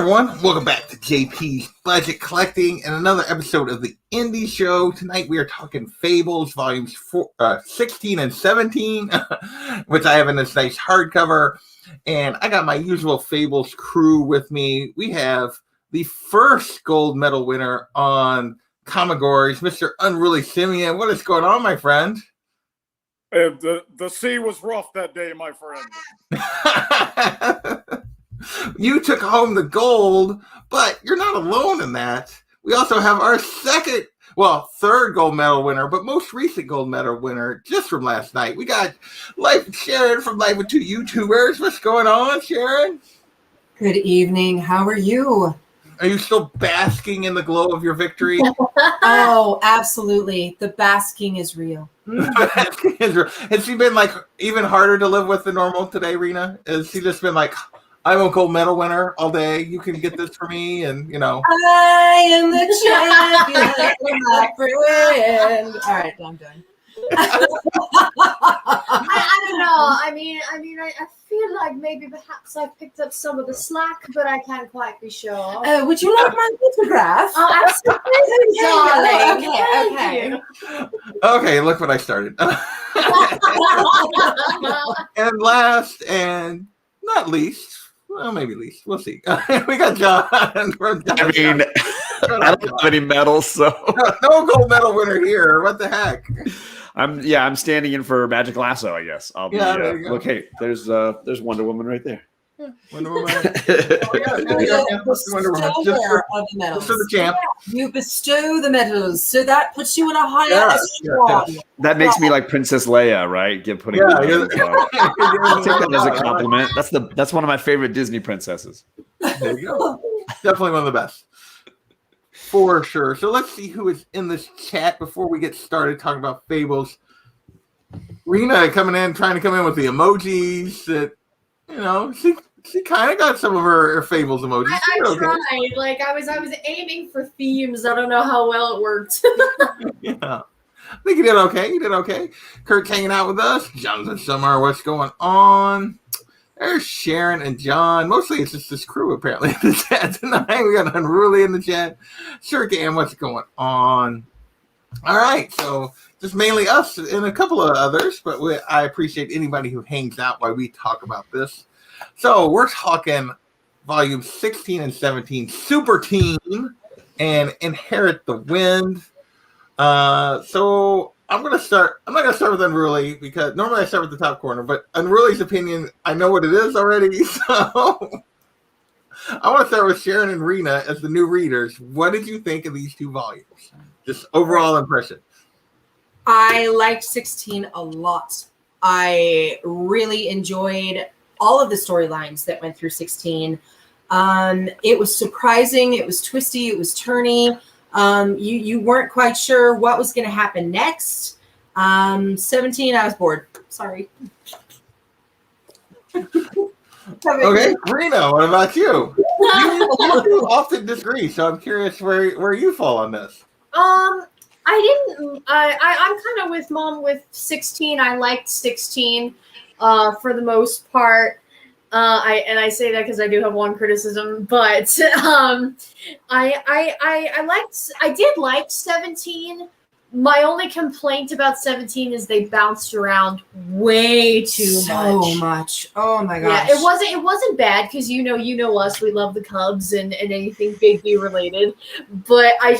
everyone, welcome back to JP's Budget Collecting and another episode of the Indie Show. Tonight we are talking Fables Volumes 16 and 17, which I have in this nice hardcover. And I got my usual Fables crew with me. We have the first gold medal winner on Comigories, Mr. Unruly Simeon. What is going on, my friend? The sea was rough that day, my friend. You took home the gold, but you're not alone in that. We also have our third gold medal winner, but most recent gold medal winner just from last night. We got Sharon from Life with Two YouTubers. What's going on, Sharon? Good evening. How are you? Are you still basking in the glow of your victory? Oh, absolutely. The basking is real. Has she been even harder to live with than normal today, Rena? Has she just been like, I'm a gold medal winner all day. You can get this for me, and I am the champion, my friend. All right, I'm done. I don't know. I feel like maybe perhaps I picked up some of the slack, but I can't quite be sure. Would you like my autograph? Oh, absolutely, darling. Okay. Okay, look what I started. And last and not least, well, maybe least, we'll see. We got John. I mean, I don't have any medals, so no gold medal winner here. What the heck? I'm standing in for Magic Lasso, I guess. I'll be. Look, hey, there's Wonder Woman right there. Wonder Woman. Bestower of the medals. For the champ. You bestow the medals, so that puts you in a higher echelon. That makes me like Princess Leia, right? I'll take that as a compliment. That's one of my favorite Disney princesses. There you go. Definitely one of the best. For sure. So let's see who is in this chat before we get started talking about Fables. Rena trying to come in with the emojis that, she kind of got some of her Fables emojis. I tried. Like I was aiming for themes. I don't know how well it worked. Yeah. I think you did okay. Kurt's hanging out with us. Jonathan Summer, what's going on? There's Sharon and John. Mostly it's just this crew apparently in the chat tonight. We got Unruly in the chat. Sure can. What's going on? All right. So just mainly us and a couple of others, but I appreciate anybody who hangs out while we talk about this. So we're talking volume 16 and 17, Super Team and Inherit the Wind. So I'm not gonna start with Unruly because normally I start with the top corner, but Unruly's opinion, I know what it is already. So I want to start with Sharon and Rena as the new readers. What did you think of these two volumes? Just overall impression. I liked 16 a lot. I really enjoyed all of the storylines that went through 16. It was surprising. It was twisty. It was turny. You weren't quite sure what was going to happen next. 17, I was bored. Sorry. Okay, Rena, what about you? You often disagree, so I'm curious where you fall on this. I'm kind of with Mom with 16. I liked 16 for the most part. I say that because I do have one criticism, but I did like 17. My only complaint about 17 is they bounced around way too much. Oh my gosh. Yeah, it wasn't bad because you know us, we love the Cubs and anything Big B related, but I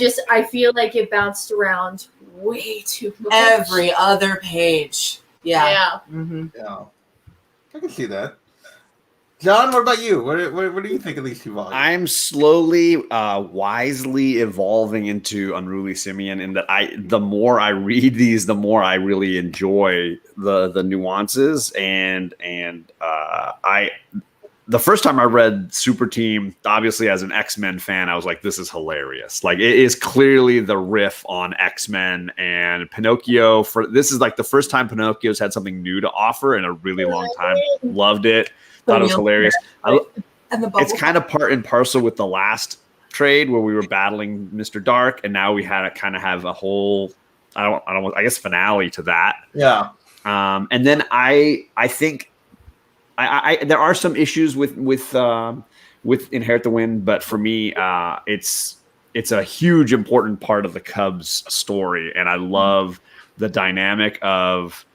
feel like it bounced around way too much. Every other page. Yeah. Yeah. Mm-hmm. Yeah. I can see that. John, what about you? What do you think of these two volumes? I'm slowly, wisely evolving into Unruly Simeon in that the more I read these, the more I really enjoy the nuances and the first time I read Super Team, obviously as an X-Men fan, I was like, this is hilarious. Like it is clearly the riff on X-Men and Pinocchio. This is like the first time Pinocchio's had something new to offer in a really long time. Loved it. Thought it was hilarious. It's kind of part and parcel with the last trade where we were battling Mr. Dark, and now we had to kind of have a whole, I guess, finale to that. Yeah. And then I think there are some issues with with Inherit the Wind, but for me, it's a huge important part of the Cubs story, and I love the dynamic of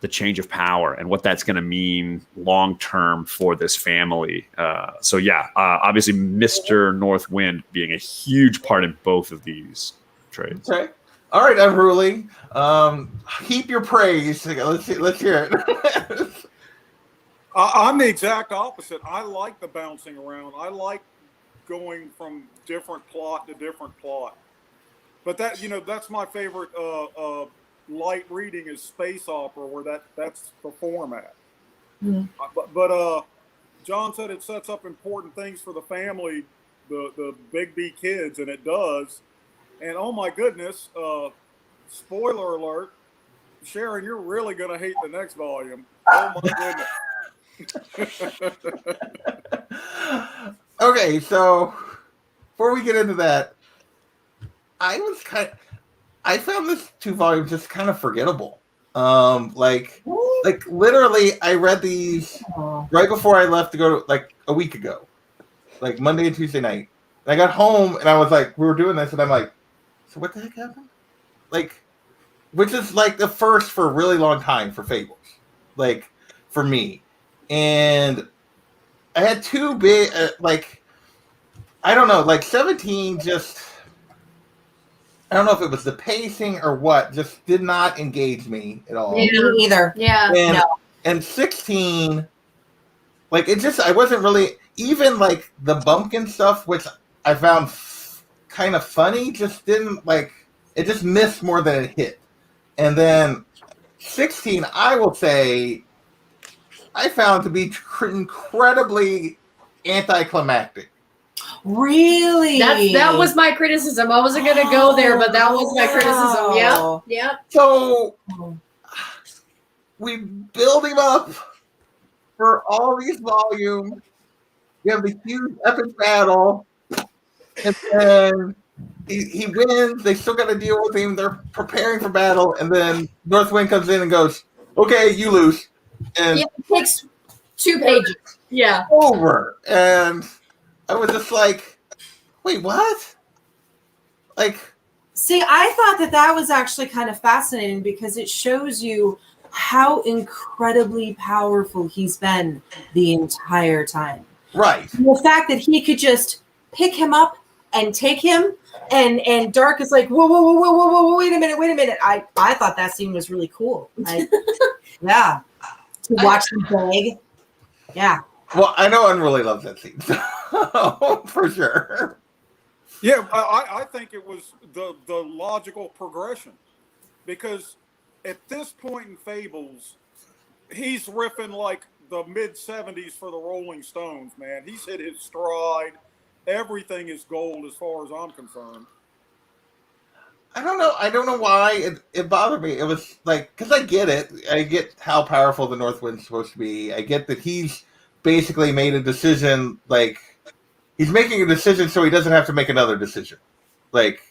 the change of power and what that's going to mean long term for this family. So yeah, obviously Mr. Northwind being a huge part in both of these trades. Okay. All right, Unruly. Heap your praise. Let's hear it. I'm the exact opposite. I like the bouncing around. I like going from different plot to different plot. But that's my favorite light reading is space opera, where that's the format. Mhm. But John said it sets up important things for the family, the Big B kids, and it does. And oh my goodness, spoiler alert, Sharon, you're really gonna hate the next volume. Oh my goodness. Okay, so before we get into that, I found this 2 volumes just kind of forgettable. Like literally, I read these right before I left to go to, like, a week ago, like Monday and Tuesday night. And I got home and I was like, we were doing this, and I'm like, so what the heck happened? Like, which is like the first for a really long time for Fables, like for me. And I had 2 big, like, I don't know, like 17 just, I don't know if it was the pacing or what, just did not engage me at all. Me either. Yeah. And 16, like, it just, I wasn't really, even like the bumpkin stuff, which I found kind of funny, just didn't, like, it just missed more than it hit. And then 16, I will say, I found to be incredibly anticlimactic. Really? That was my criticism. I wasn't gonna go there, but that was my criticism. Wow. Yep. So we build him up for all these volumes. We have the huge epic battle, and then he wins. They still got to deal with him. They're preparing for battle, and then Northwind comes in and goes, "Okay, you lose." And It takes 2 pages. Yeah. over. And I was just like, wait, what? Like, See, I thought that was actually kind of fascinating because it shows you how incredibly powerful he's been the entire time. right. The fact that he could just pick him up and take him, and Dark is like, whoa, wait a minute. I thought that scene was really cool. Yeah. To watch them beg. Yeah. Well, I know Unruly loves that scene, so, for sure. Yeah, I think it was the logical progression, because at this point in Fables, he's riffing like the mid-70s for the Rolling Stones, man. He's hit his stride. Everything is gold as far as I'm concerned. I don't know why it bothered me. It was like, because I get it. I get how powerful the Northwind's supposed to be. I get that he's basically made a decision, like, he's making a decision so he doesn't have to make another decision. Like,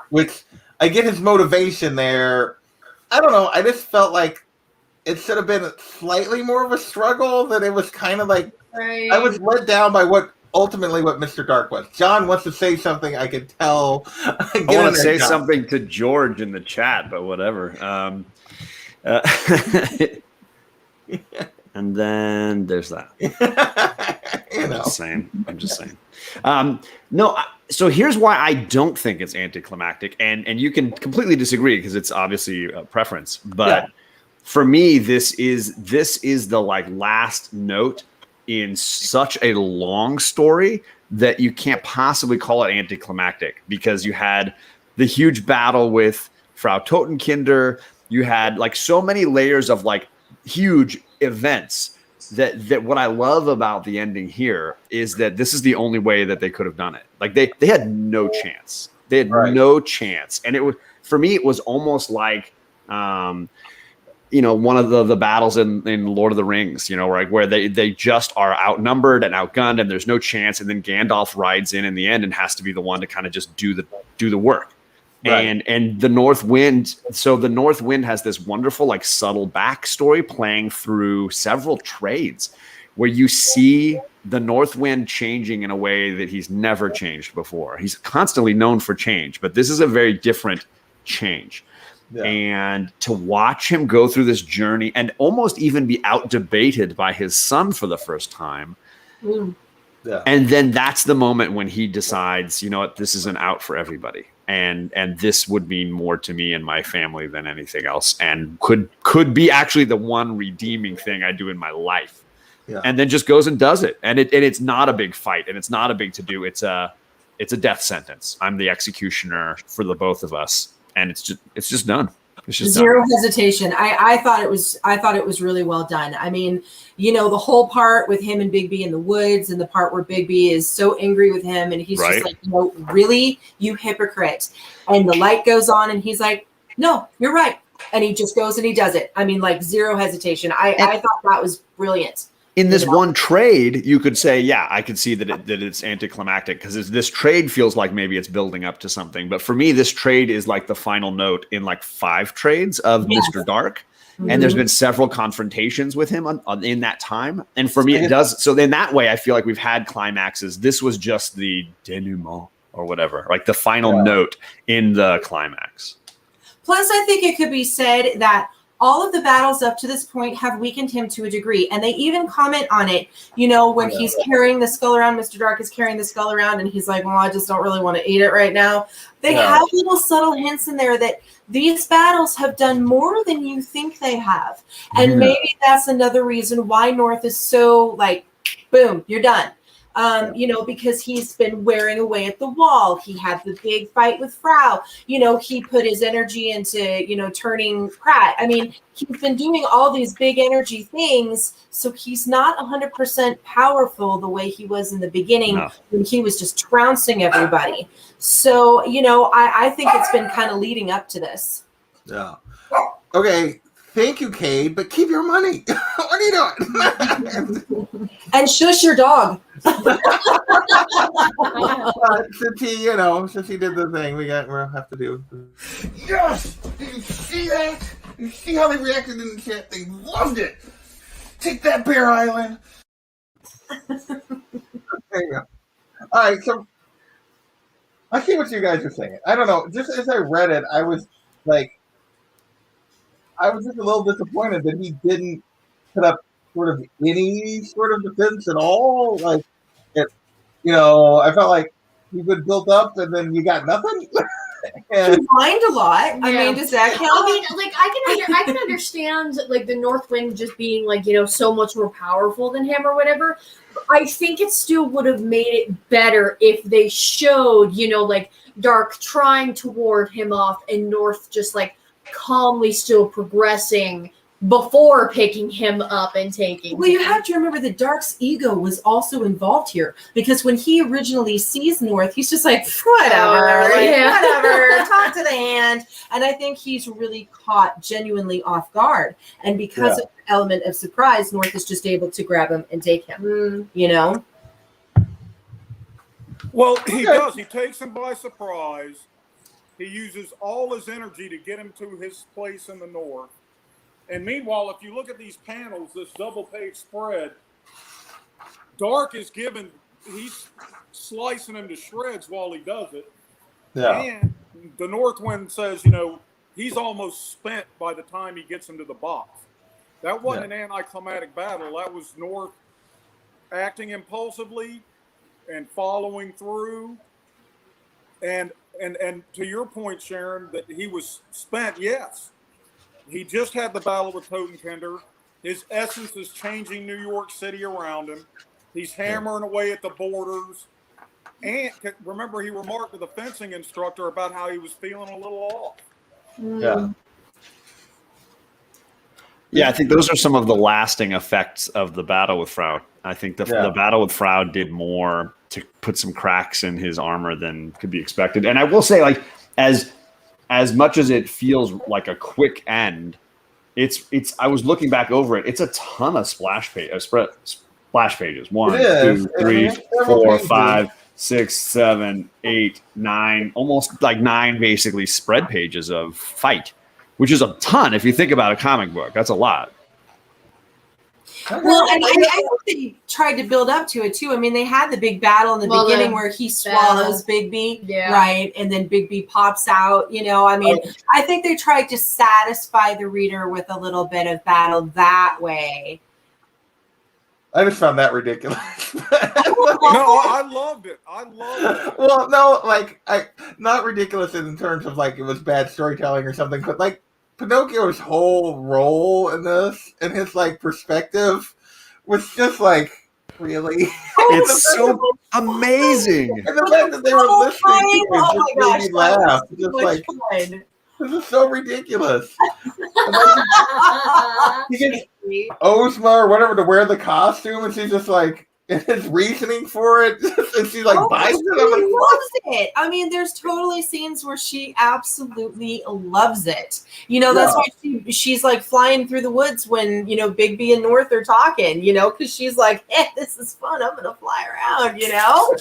which, I get his motivation there. I don't know. I just felt like it should have been slightly more of a struggle, that it was kind of like, Right. I was let down by what Mr. Dark was. John wants to say something, I could tell. I want to say something to George in the chat, but whatever. And then there's that. I'm just saying. No, so here's why I don't think it's anticlimactic, and you can completely disagree because it's obviously a preference. But for me, this is the like last note in such a long story that you can't possibly call it anticlimactic, because you had the huge battle with Frau Totenkinder. You had like so many layers of like huge events that what I love about the ending here is that this is the only way that they could have done it. Like they had no chance. They had no chance. And it was, for me, it was almost like, one of the battles in Lord of the Rings, where they just are outnumbered and outgunned and there's no chance. And then Gandalf rides in the end and has to be the one to kind of just do the work. Right. And the North Wind, so the North Wind has this wonderful, like, subtle backstory playing through several trades where you see the Northwind changing in a way that he's never changed before. He's constantly known for change, but this is a very different change. Yeah. And to watch him go through this journey and almost even be out debated by his son for the first time. Yeah. And then that's the moment when he decides, you know what, this isn't out for everybody. And this would mean more to me and my family than anything else. And could be actually the one redeeming thing I do in my life. Yeah. And then just goes and does it. And it's not a big fight and it's not a big to do. It's a death sentence. I'm the executioner for the both of us. And it's just done. It's just zero done. hesitation. I thought it was really well done. I mean, you know, the whole part with him and Bigby in the woods, and the part where Bigby is so angry with him, and he's just like, no, really, you hypocrite. And the light goes on, and he's like, no, you're right. And he just goes and he does it. I mean, like, zero hesitation. I thought that was brilliant. In this one trade, you could say, yeah, I could see that it's anticlimactic because this trade feels like maybe it's building up to something. But for me, this trade is like the final note in like 5 trades of Mr. Dark. Mm-hmm. And there's been several confrontations with him in that time. And for me, it does. So in that way, I feel like we've had climaxes. This was just the denouement or whatever, like the final note in the climax. Plus, I think it could be said that all of the battles up to this point have weakened him to a degree. And they even comment on it, you know, when he's carrying the skull around, Mr. Dark is carrying the skull around, and he's like, well, I just don't really want to eat it right now. They have little subtle hints in there that these battles have done more than you think they have. And maybe that's another reason why North is so like, boom, you're done. You know, because he's been wearing away at the wall. He had the big fight with Frau. You know, he put his energy into, you know, turning Pratt. I mean, he's been doing all these big energy things. So he's not 100% powerful the way he was in the beginning when he was just trouncing everybody. So, you know, I think it's been kind of leading up to this. Yeah. Okay. Thank you, Cade, but keep your money. What are you doing? And shush your dog. Since he did the thing, we'll have to do. Yes! Did you see that? You see how they reacted in the chat? They loved it. Take that, Bear Island. There you go. All right, so I see what you guys are saying. I don't know. Just as I read it, I was just a little disappointed that he didn't put up sort of any sort of defense at all. Like, I felt like he would build up and then you got nothing. He whined a lot. I mean, does that count? I mean, like, I can understand like the Northwind just being like, you know, so much more powerful than him or whatever. But I think it still would have made it better if they showed, you know, like Dark trying to ward him off and North just like calmly still progressing before picking him up and taking Well, you have to remember that Dark's ego was also involved here, because when he originally sees North, he's just like, whatever, whatever, talk to the hand. And I think he's really caught genuinely off guard. And because of the element of surprise, North is just able to grab him and take him, you know? Well, he does. He takes him by surprise. He uses all his energy to get him to his place in the north. And meanwhile, if you look at these panels, this double-page spread, Dark is he's slicing him to shreds while he does it. Yeah. And the Northwind says, you know, he's almost spent by the time he gets him to the box. That wasn't an anticlimactic battle. That was North acting impulsively and following through. And to your point, Sharon, that he was spent, yes. He just had the battle with Totenkender. His essence is changing New York City around him. He's hammering away at the borders. And remember, he remarked to the fencing instructor about how he was feeling a little off. Yeah. Yeah, I think those are some of the lasting effects of the battle with Frau. I think the battle with Frau did more to put some cracks in his armor than could be expected. And I will say, like, as much as it feels like a quick end, it's. I was looking back over it. It's a ton of splash pages. 1, 2, 3, 4, 5, 6, 7, 8, 9, almost like 9 basically spread pages of fight, which is a ton if you think about a comic book. That's a lot. Well, and I think they tried to build up to it too. I mean, they had the big battle in the beginning where he swallows Bigby, right? And then Bigby pops out, you know. I mean, I think they tried to satisfy the reader with a little bit of battle that way. I just found that ridiculous. No, I loved it. I loved it. Well, no, like, not ridiculous in terms of like it was bad storytelling or something, but like Pinocchio's whole role in this and his like perspective was just like, really? It's so amazing. And the fact that they were listening to it just made me laugh. Just like, this is so ridiculous. He gets Ozma or whatever to wear the costume, and she's just like, and his reasoning for it, and she like buys it. I'm like, loves it. I mean, there's totally scenes where she absolutely loves it. You know, that's why she's like flying through the woods when, you know, Bigby and North are talking, you know, because she's like, this is fun. I'm going to fly around, you know?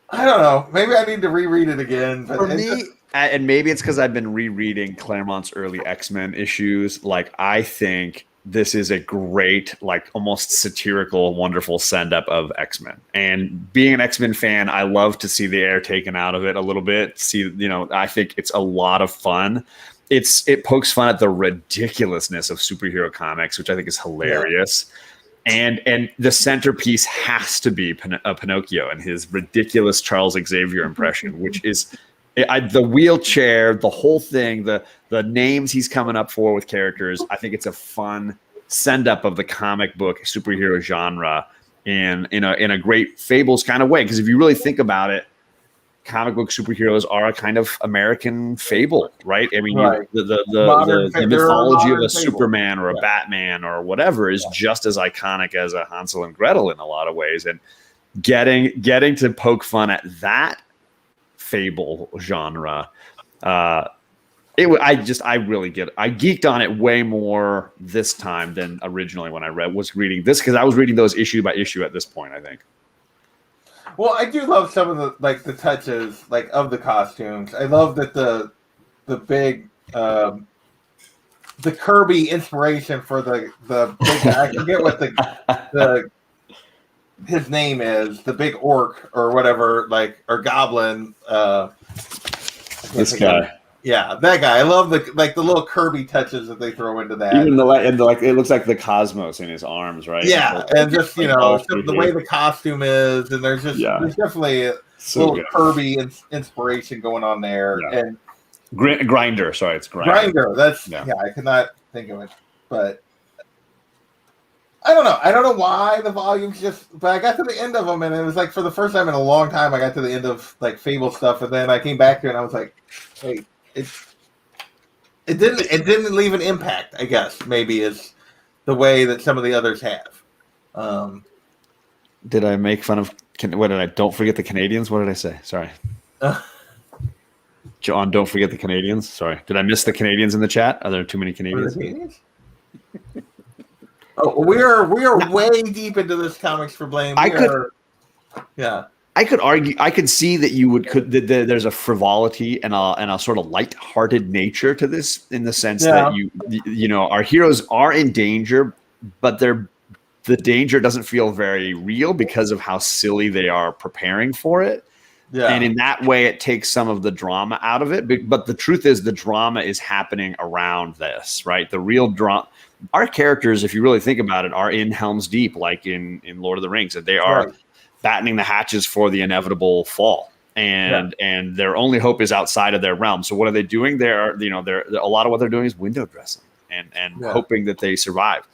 I don't know. Maybe I need to reread it again. But for me, and maybe it's because I've been rereading Claremont's early X-Men issues. Like, I think this is a great, like, almost satirical, wonderful send-up of X-Men. And being an X-Men fan, I love to see the air taken out of it a little bit. See, you know, I think it's a lot of fun. It pokes fun at the ridiculousness of superhero comics, which I think is hilarious. Yeah. And the centerpiece has to be Pinocchio and his ridiculous Charles Xavier impression, which is the wheelchair, the whole thing, the names he's coming up for with characters. I think it's a fun send up of the comic book superhero genre in a great Fables kind of way. Because if you really think about it, comic book superheroes are a kind of American fable, right? I mean, the mythology of a Superman or a Batman or whatever is just as iconic as a Hansel and Gretel in a lot of ways. And getting to poke fun at that fable genre, I really get it. I geeked on it way more this time than originally when I was reading this, because I was reading those issue by issue at this point, I think. Well, I do love some of the touches of the costumes. I love that the big the Kirby inspiration for the big, I forget what the his name is, the big orc or whatever, or goblin. This guy. Yeah, that guy. I love the little Kirby touches that they throw into that. Even it looks like the cosmos in his arms, right? Yeah, and just the way the costume is, and there's definitely a little Kirby inspiration going on there. Yeah. And Grinder, sorry, it's Grinder. That's I could not think of it, but I don't know. I don't know why the volumes but I got to the end of them, and it was like for the first time in a long time, I got to the end of Fable stuff, and then I came back to it, and I was like, wait. It didn't leave an impact, I guess, maybe is the way that some of the others have. Did I make fun of don't forget the Canadians? What did I say? Sorry. John, don't forget the Canadians. Sorry. Did I miss the Canadians in the chat? Are there too many Canadians? Oh, we are way deep into this comics for blame. I could argue. I could see that there's a frivolity and a sort of light-hearted nature to this, in the sense that our heroes are in danger, but the danger doesn't feel very real because of how silly they are preparing for it. Yeah. And in that way, it takes some of the drama out of it. But the truth is, the drama is happening around this, right? The real drama. Our characters, if you really think about it, are in Helm's Deep, like in Lord of the Rings, and they are. Right. Battening the hatches for the inevitable fall, and their only hope is outside of their realm. So what are they doing? They're a lot of what they're doing is window dressing and hoping that they survive.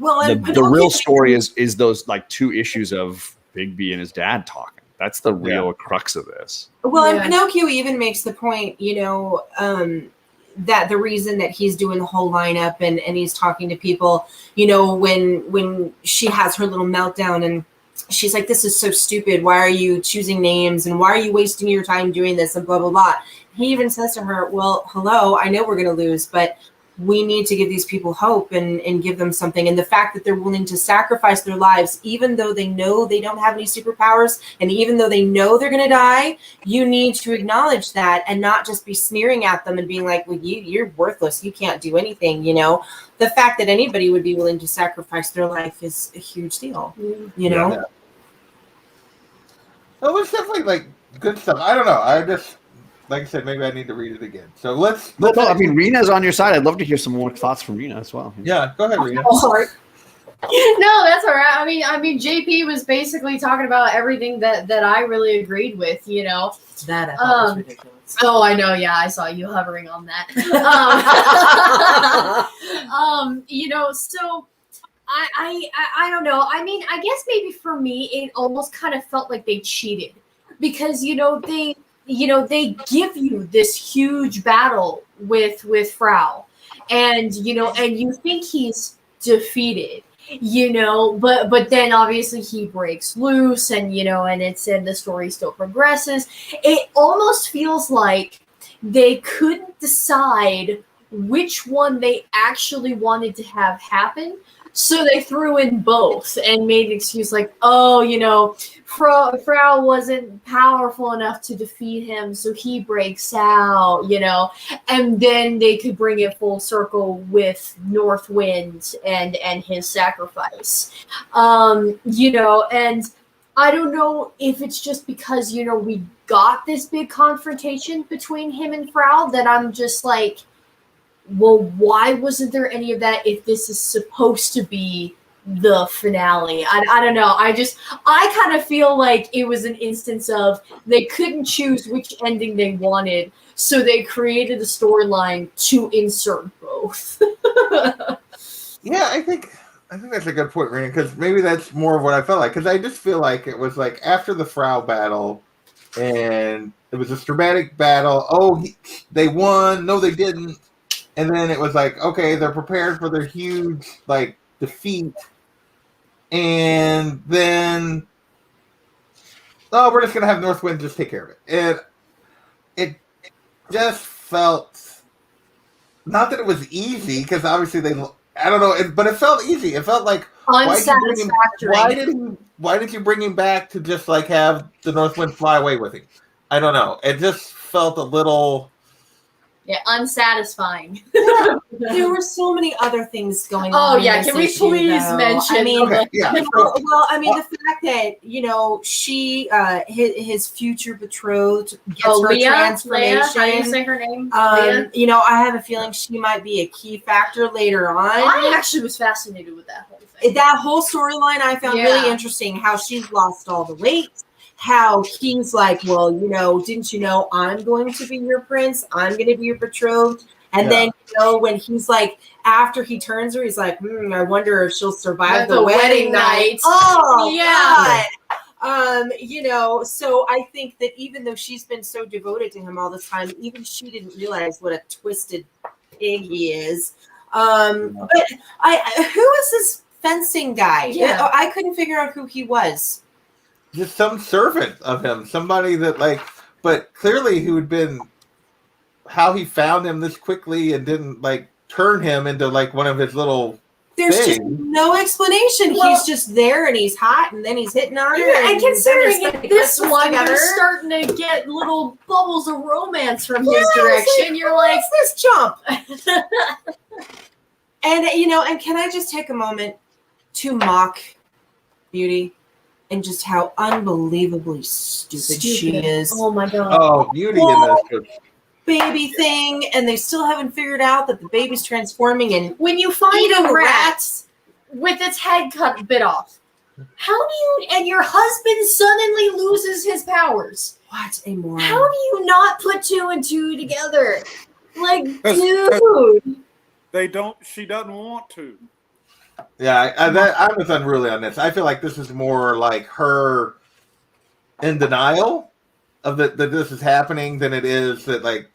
Well, the real story is those 2 issues of Bigby and his dad talking. That's the real crux of this. Well, and Pinocchio even makes the point, that the reason that he's doing the whole lineup and he's talking to people, when she has her little meltdown and she's like, this is so stupid. Why are you choosing names? And why are you wasting your time doing this? And blah, blah, blah. He even says to her, well, hello, I know we're going to lose, but we need to give these people hope and give them something. And the fact that they're willing to sacrifice their lives, even though they know they don't have any superpowers, and even though they know they're going to die, you need to acknowledge that and not just be sneering at them and being like, well, you're worthless. You can't do anything. You know, the fact that anybody would be willing to sacrifice their life is a huge deal, you know? Yeah. Well, it's definitely like good stuff. I don't know. I just, like I said, maybe I need to read it again. So let's. Well, I mean, Rena's on your side. I'd love to hear some more thoughts from Rena as well. Yeah, go ahead, Rena. No, that's all right. I mean, JP was basically talking about everything that I really agreed with. You know, That I thought was ridiculous. Oh, I know. Yeah, I saw you hovering on that. You know, so I don't know. I mean, I guess maybe for me, it almost kind of felt like they cheated because they give you this huge battle with Frau, and you think he's defeated. But then obviously he breaks loose, and the story still progresses. It almost feels like they couldn't decide which one they actually wanted to have happen, so they threw in both and made an excuse like, Frau wasn't powerful enough to defeat him, so he breaks out, and then they could bring it full circle with Northwind and his sacrifice, and I don't know if it's just because, we got this big confrontation between him and Frau that I'm just like, well, why wasn't there any of that if this is supposed to be the finale? I don't know. I kind of feel like it was an instance of they couldn't choose which ending they wanted, so they created a storyline to insert both. Yeah, I think that's a good point, Rena, because maybe that's more of what I felt like. Because I just feel like it was like after the Frau battle, and it was a dramatic battle. Oh, they won. No, they didn't. And then it was like, okay, they're prepared for their huge like defeat, and then we're just gonna have Northwind just take care of it. And it just felt not that it was easy because obviously I don't know, but it felt easy. It felt like unsatisfactory. Why did you bring him back to just like have the Northwind fly away with him? I don't know. It just felt a little. Yeah, unsatisfying. There were so many other things going on. Oh yeah, can we please mention? I mean, okay, yeah. The fact that she, his future betrothed, gets her Leah? transformation. Leah? How do you say her name? Leah? I have a feeling she might be a key factor later on. I actually was fascinated with that whole thing. That whole storyline I found really interesting. How she's lost all the weight. How he's like, well, didn't you know I'm going to be your prince? I'm going to be your betrothed. And then, when he's like, after he turns her, he's like, I wonder if she'll survive the wedding night. Oh, yeah. God. So I think that even though she's been so devoted to him all this time, even she didn't realize what a twisted pig he is. But who is this fencing guy? Yeah. I couldn't figure out who he was. Just some servant of him, somebody that but clearly who had been, how he found him this quickly and didn't turn him into one of his little. There's just no explanation. Well, he's just there and he's hot and then he's hitting on her. Yeah, and considering this one, you're starting to get little bubbles of romance from his direction. You're like, this jump. And can I just take a moment to mock Beauty? And just how unbelievably stupid she is. Oh my god. Oh, Beauty in this baby thing, and they still haven't figured out that the baby's transforming. And when you find a rat with its head bit off, how do you and your husband suddenly loses his powers? What a moron. How do you not put two and two together? Dude. She doesn't want to. Yeah, I was unruly on this. I feel like this is more like her in denial of that this is happening than it is that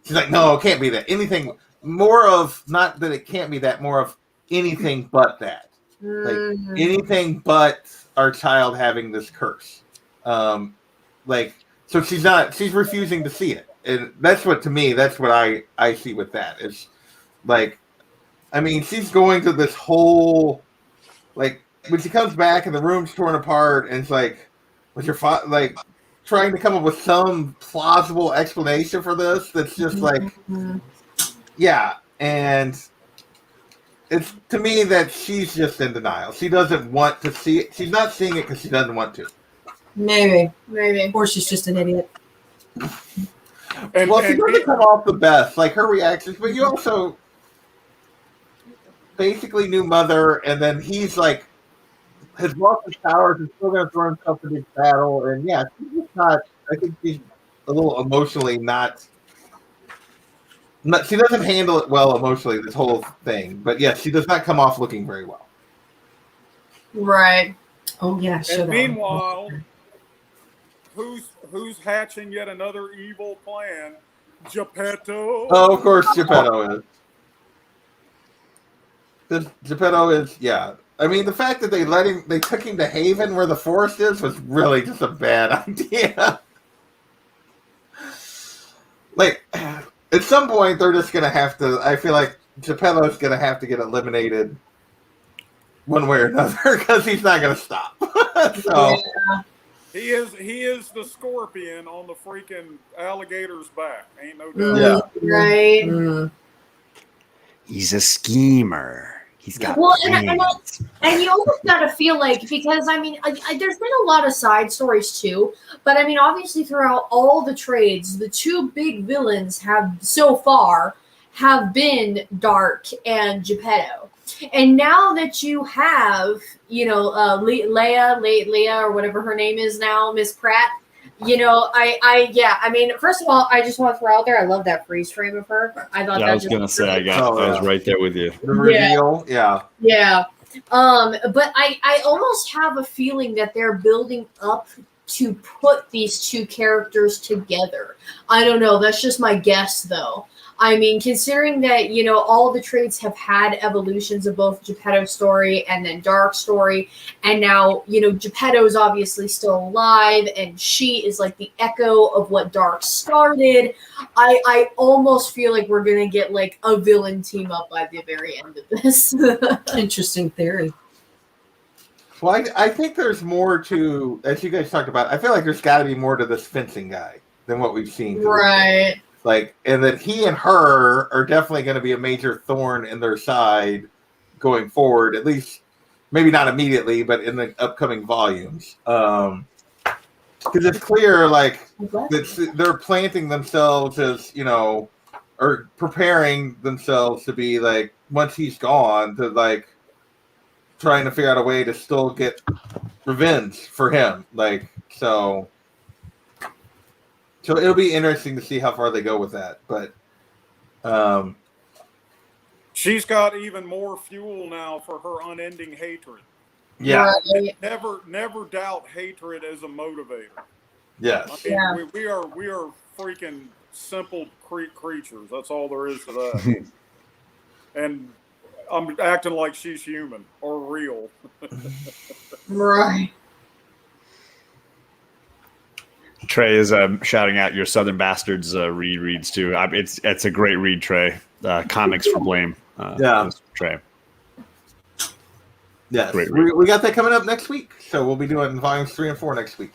she's like, no, it can't be that. Anything more of, not that it can't be that, more of anything but that. Anything but our child having this curse. So she's refusing to see it. And that's what I see with that. It's I mean, she's going to this whole like when she comes back and the room's torn apart, and it's like, was your father like trying to come up with some plausible explanation for this? That's just like, yeah, and it's to me that she's just in denial. She doesn't want to see it. She's not seeing it because she doesn't want to. Maybe. Maybe. Or she's just an idiot. And, Well, she and doesn't come off the best, like her reactions, but you also basically new mother, and then he's like has lost his powers and still going to throw himself into this battle. And yeah, she's just not. I think she's a little emotionally not. She doesn't handle it well emotionally. This whole thing, but yes, she does not come off looking very well. Right. Oh yeah. Sure. and meanwhile, who's hatching yet another evil plan? Geppetto. Oh, of course, Geppetto is. Geppetto is, yeah. I mean, the fact that they took him to Haven where the forest is was really just a bad idea. Like, at some point, they're just going to have to, I feel like Geppetto's going to have to get eliminated one way or another because he's not going to stop. So, Yeah. He is the scorpion on the freaking alligator's back. Ain't no doubt. yeah. Right. Mm. He's a schemer. He's got Well, plans. and you almost gotta feel like, because I mean, there's been a lot of side stories too, but I mean, obviously throughout all the trades, the two big villains have so far have been Dark and Geppetto. And now that you have, Leia, or whatever her name is now, Miss Pratt, I mean, first of all, I just want to throw out there, I love that freeze frame of her. I thought Yeah, that I was gonna say I was right there with you. The reveal, yeah. Yeah. But I almost have a feeling that they're building up to put these two characters together. I don't know. That's just my guess, though. I mean, considering that, all the trades have had evolutions of both Geppetto's story and then Dark's story, and now, Geppetto's obviously still alive, and she is like the echo of what Dark started. I almost feel like we're going to get like a villain team up by the very end of this. Interesting theory. Well, I think there's more to, as you guys talked about, I feel like there's got to be more to this fencing guy than what we've seen. Right. Like, and that he and her are definitely going to be a major thorn in their side going forward, at least maybe not immediately, but in the upcoming volumes. Because it's clear, like, that they're planting themselves as, or preparing themselves to be, like, once he's gone, to, like, trying to figure out a way to still get revenge for him. Like, so it'll be interesting to see how far they go with that. But She's got even more fuel now for her unending hatred. yeah, Right. Never doubt hatred as a motivator. yes. I mean, Yeah. we are freaking simple creatures. That's all there is to that. And I'm acting like she's human or real. Right. Trey is shouting out your Southern Bastards reads too. It's a great read, Trey. Comics for Blame. Yeah. Trey. Yes, Great read. we got that coming up next week. So we'll be doing volumes 3 and 4 next week.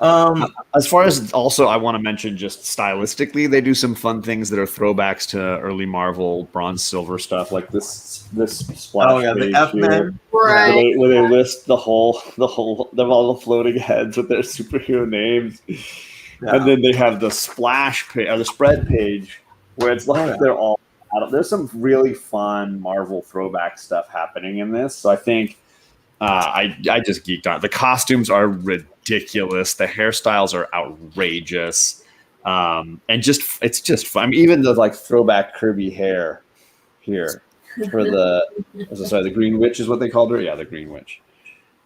As far as also, I want to mention just stylistically, they do some fun things that are throwbacks to early Marvel Bronze Silver stuff, like this splash. Oh yeah, the page F-Men. here, Right. where they list the whole of all the floating heads with their superhero names, Yeah. and then they have the splash page or the spread page where it's like they're all. There's some really fun Marvel throwback stuff happening in this, so I think. I just geeked out. The costumes are ridiculous. The hairstyles are outrageous, and it's just fun. I mean, even the like throwback Kirby hair here for the Green Witch is what they called her. Yeah, the Green Witch.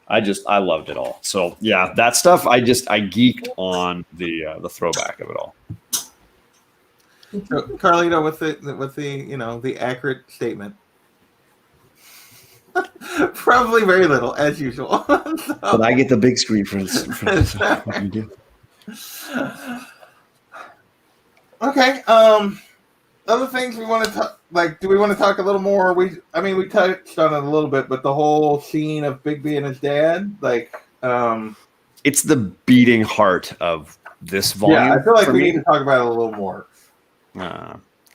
I loved it all. So yeah, that stuff. I geeked on the throwback of it all. So, Carlito, with the the accurate statement. Probably very little, as usual. But I get the big screen for what you do. Okay. other things we want to talk, like, do we want to talk a little more? We touched on it a little bit, but the whole scene of Bigby and his dad, like, it's the beating heart of this volume. yeah, I feel like for we me. need to talk about it a little more.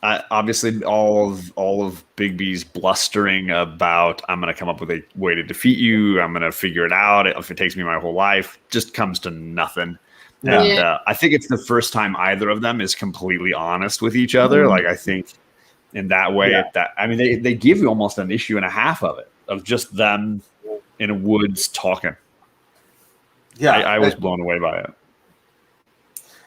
Obviously, all of Bigby's blustering about I'm going to come up with a way to defeat you. I'm going to figure it out. If it takes me my whole life, just comes to nothing. Yeah. And I think it's the first time either of them is completely honest with each other. Like, I think in that way, they give you almost an issue and a half of it, of just them in a woods talking. Yeah, I was blown away by it.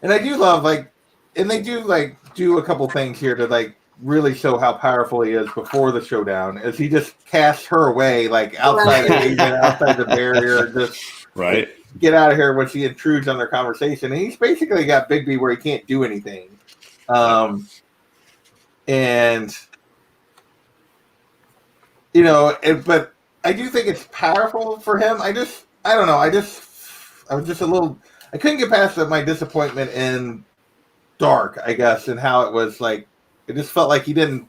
And I do love, like, and they do, like, do a couple things here to, like, really show how powerful he is before the showdown, as he just casts her away, like, outside the agent, outside the barrier, just right. Like, get out of here when she intrudes on their conversation. And he's basically got Bigby where he can't do anything. And, you know, but I do think it's powerful for him. I don't know. I was just a little, I couldn't get past my disappointment in Dark, I guess, and how it was like, it just felt like he didn't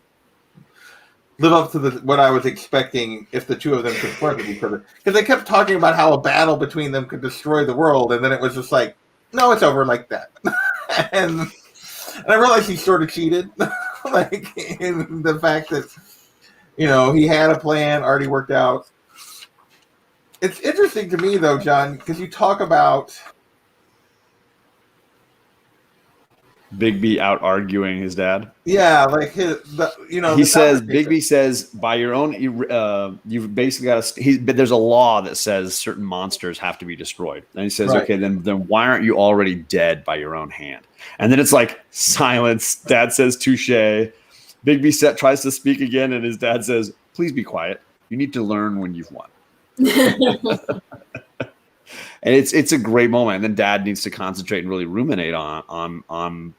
live up to what I was expecting if the two of them confronted each other. Because they kept talking about how a battle between them could destroy the world, and then it was just like, no, it's over like that. and I realized he sort of cheated, like, in the fact that, you know, he had a plan already worked out. It's interesting to me, though, John, because you talk about Bigby out arguing his dad. Yeah, like he says, Bigby says, by your own, you've basically got to. But there's a law that says certain monsters have to be destroyed, and he says, right. Okay, then why aren't you already dead by your own hand? And then it's like silence. Dad says, touche. Bigby tries to speak again, and his dad says, please be quiet. You need to learn when you've won. And it's a great moment. And then Dad needs to concentrate and really ruminate on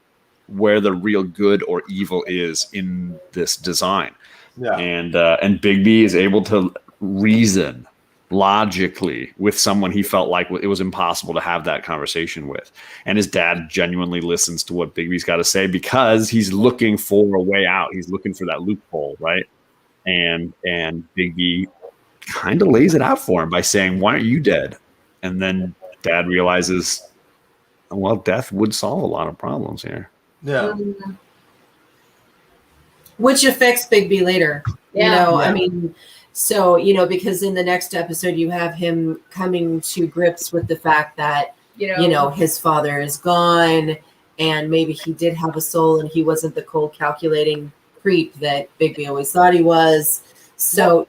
where the real good or evil is in this design. Yeah. And Bigby is able to reason logically with someone he felt like it was impossible to have that conversation with. And his dad genuinely listens to what Bigby's got to say because he's looking for a way out. He's looking for that loophole, right? And Bigby kind of lays it out for him by saying, why aren't you dead? And then Dad realizes, well, death would solve a lot of problems here. Yeah. Which affects Bigby later. Yeah. You know, Yeah. I mean, so, you know, because in the next episode, you have him coming to grips with the fact that, you know, his father is gone and maybe he did have a soul and he wasn't the cold calculating creep that Bigby always thought he was. So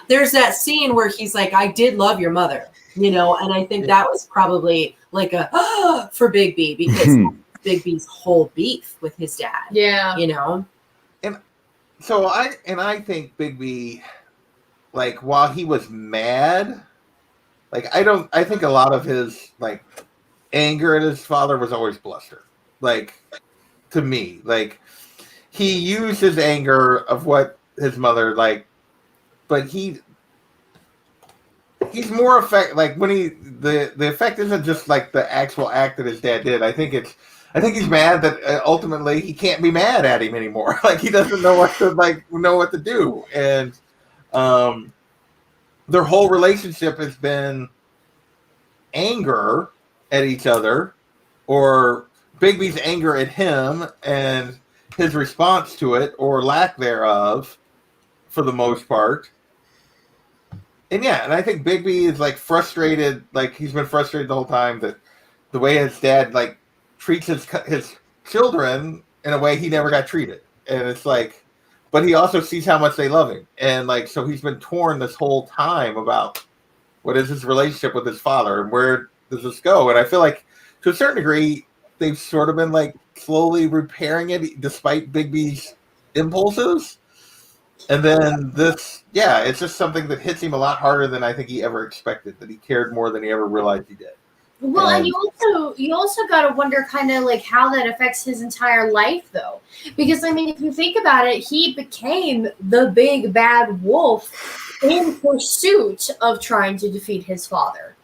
there's that scene where he's like, I did love your mother, you know, and I think that was probably like for Bigby because Bigby's whole beef with his dad. Yeah. You know? So I think Bigby, like, while he was mad, like, I think a lot of his, like, anger at his father was always bluster. Like, to me, like, he used his anger of what his mother, like, but he's more effect, like, when the effect isn't just like the actual act that his dad did. I think he's mad that ultimately he can't be mad at him anymore. Like, he doesn't know what to do. And their whole relationship has been anger at each other, or Bigby's anger at him and his response to it, or lack thereof, for the most part. And yeah, and I think Bigby is, like, frustrated, like, he's been frustrated the whole time that the way his dad, like, treats his children in a way he never got treated. And it's like, but he also sees how much they love him. And, like, so he's been torn this whole time about what is his relationship with his father and where does this go. And I feel like, to a certain degree, they've sort of been, like, slowly repairing it despite Bigby's impulses. And then this, yeah, it's just something that hits him a lot harder than I think he ever expected, that he cared more than he ever realized he did. Well, and you also got to wonder kind of like how that affects his entire life, though, because I mean, if you think about it, he became the big bad wolf in pursuit of trying to defeat his father.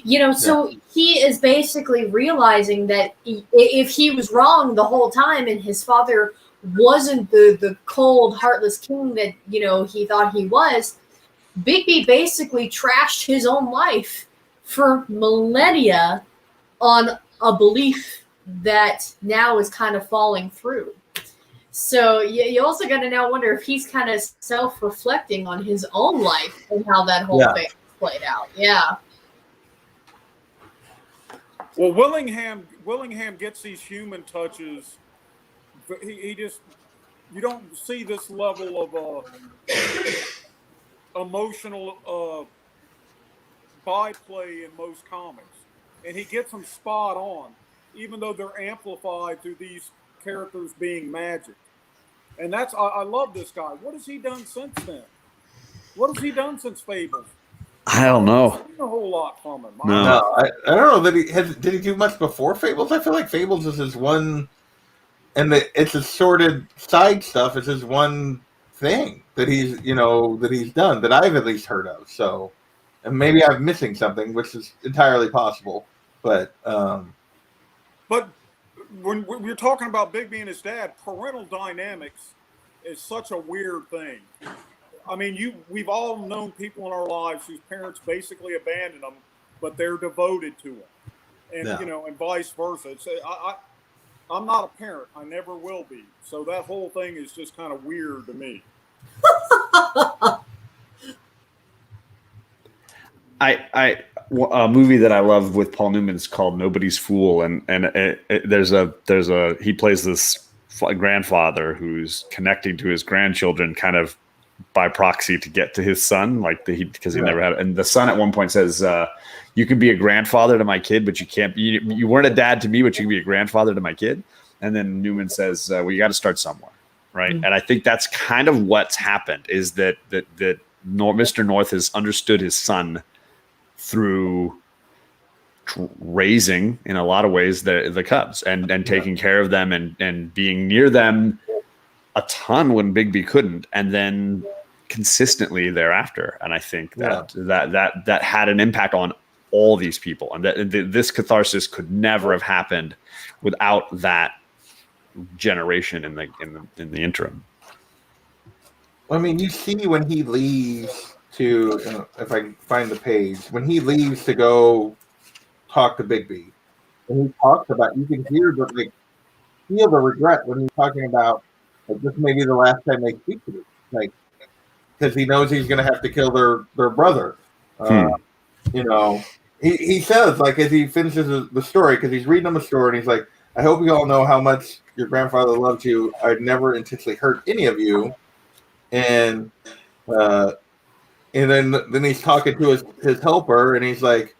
You know, so he is basically realizing that if he was wrong the whole time and his father wasn't the cold, heartless king that, you know, he thought he was. Bigby basically trashed his own life for millennia on a belief that now is kind of falling through. So you also got to now wonder if he's kind of self-reflecting on his own life and how that whole thing played out. Yeah. Well, Willingham gets these human touches. But he just, you don't see this level of emotional byplay in most comics, and he gets them spot on, even though they're amplified through these characters being magic. And I love this guy. What has he done since then? What has he done since Fables? I don't know. I've seen a whole lot from him. No, I don't know that did he do much before Fables? I feel like Fables is his one, and it's his sordid side stuff. It's his one thing that he's done that I've at least heard of. So, and maybe I'm missing something, which is entirely possible. But when we're talking about Bigby and his dad, parental dynamics is such a weird thing. I mean, we've all known people in our lives whose parents basically abandoned them, but they're devoted to them, and and vice versa. I'm not a parent. I never will be. So that whole thing is just kind of weird to me. A movie that I love with Paul Newman is called Nobody's Fool, and he plays this grandfather who's connecting to his grandchildren kind of by proxy to get to his son, because he never had. And the son at one point says, "You can be a grandfather to my kid, but you can't. You weren't a dad to me, but you can be a grandfather to my kid." And then Newman says, "Well, you got to start somewhere, right?" Mm-hmm. And I think that's kind of what's happened is that Mr. North has understood his son through raising, in a lot of ways, the Cubs and taking care of them and being near them a ton when Bigby couldn't, and then consistently thereafter. And I think that had an impact on all these people, and that this catharsis could never have happened without that generation in the interim. I mean, you see when he leaves to, if I can find the page, when he leaves to go talk to Bigby, and he talks about, you can hear feel the regret when he's talking about this may be the last time they speak to me, because he knows he's going to have to kill their brother. He says, as he finishes the story, because he's reading them a story, and he's like, "I hope you all know how much your grandfather loved you. I'd never intentionally hurt any of you." And then he's talking to his helper, and he's like,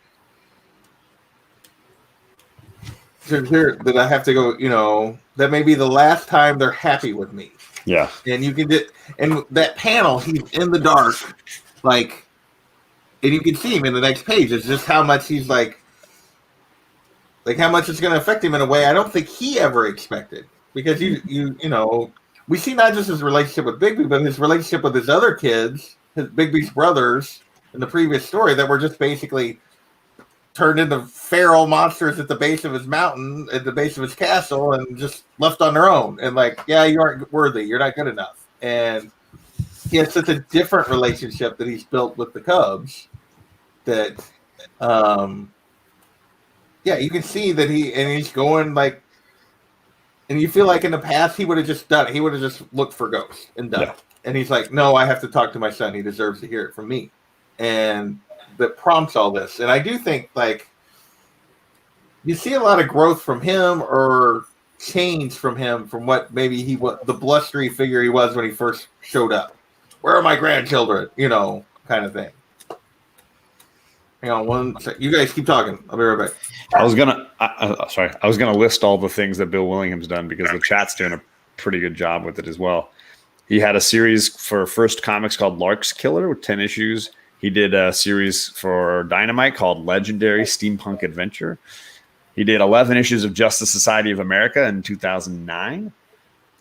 "Here, that I have to go. That may be the last time they're happy with me." Yeah. And you can and that panel, he's in the dark, and you can see him in the next page. It's just how much he's how much it's going to affect him in a way I don't think he ever expected. Because we see not just his relationship with Bigby, but his relationship with his other kids, Bigby's brothers, in the previous story, that were just basically turned into feral monsters at the base of his mountain, at the base of his castle, and just left on their own. And you aren't worthy. You're not good enough. And he has such a different relationship that he's built with the Cubs that, you can see that he's going and you feel like in the past he would have just done it. He would have just looked for ghosts and done it. And he's like, "No, I have to talk to my son. He deserves to hear it from me." And that prompts all this. And I do think you see a lot of growth from him, or change from him, from what maybe he was, the blustery figure he was when he first showed up. "Where are my grandchildren?" Kind of thing. Hang on one second. You guys keep talking. I'll be right back. I was gonna list all the things that Bill Willingham's done, because the chat's doing a pretty good job with it as well. He had a series for First Comics called Lark's Killer with 10 issues. He did a series for Dynamite called Legendary Steampunk Adventure. He did 11 issues of Justice Society of America in 2009.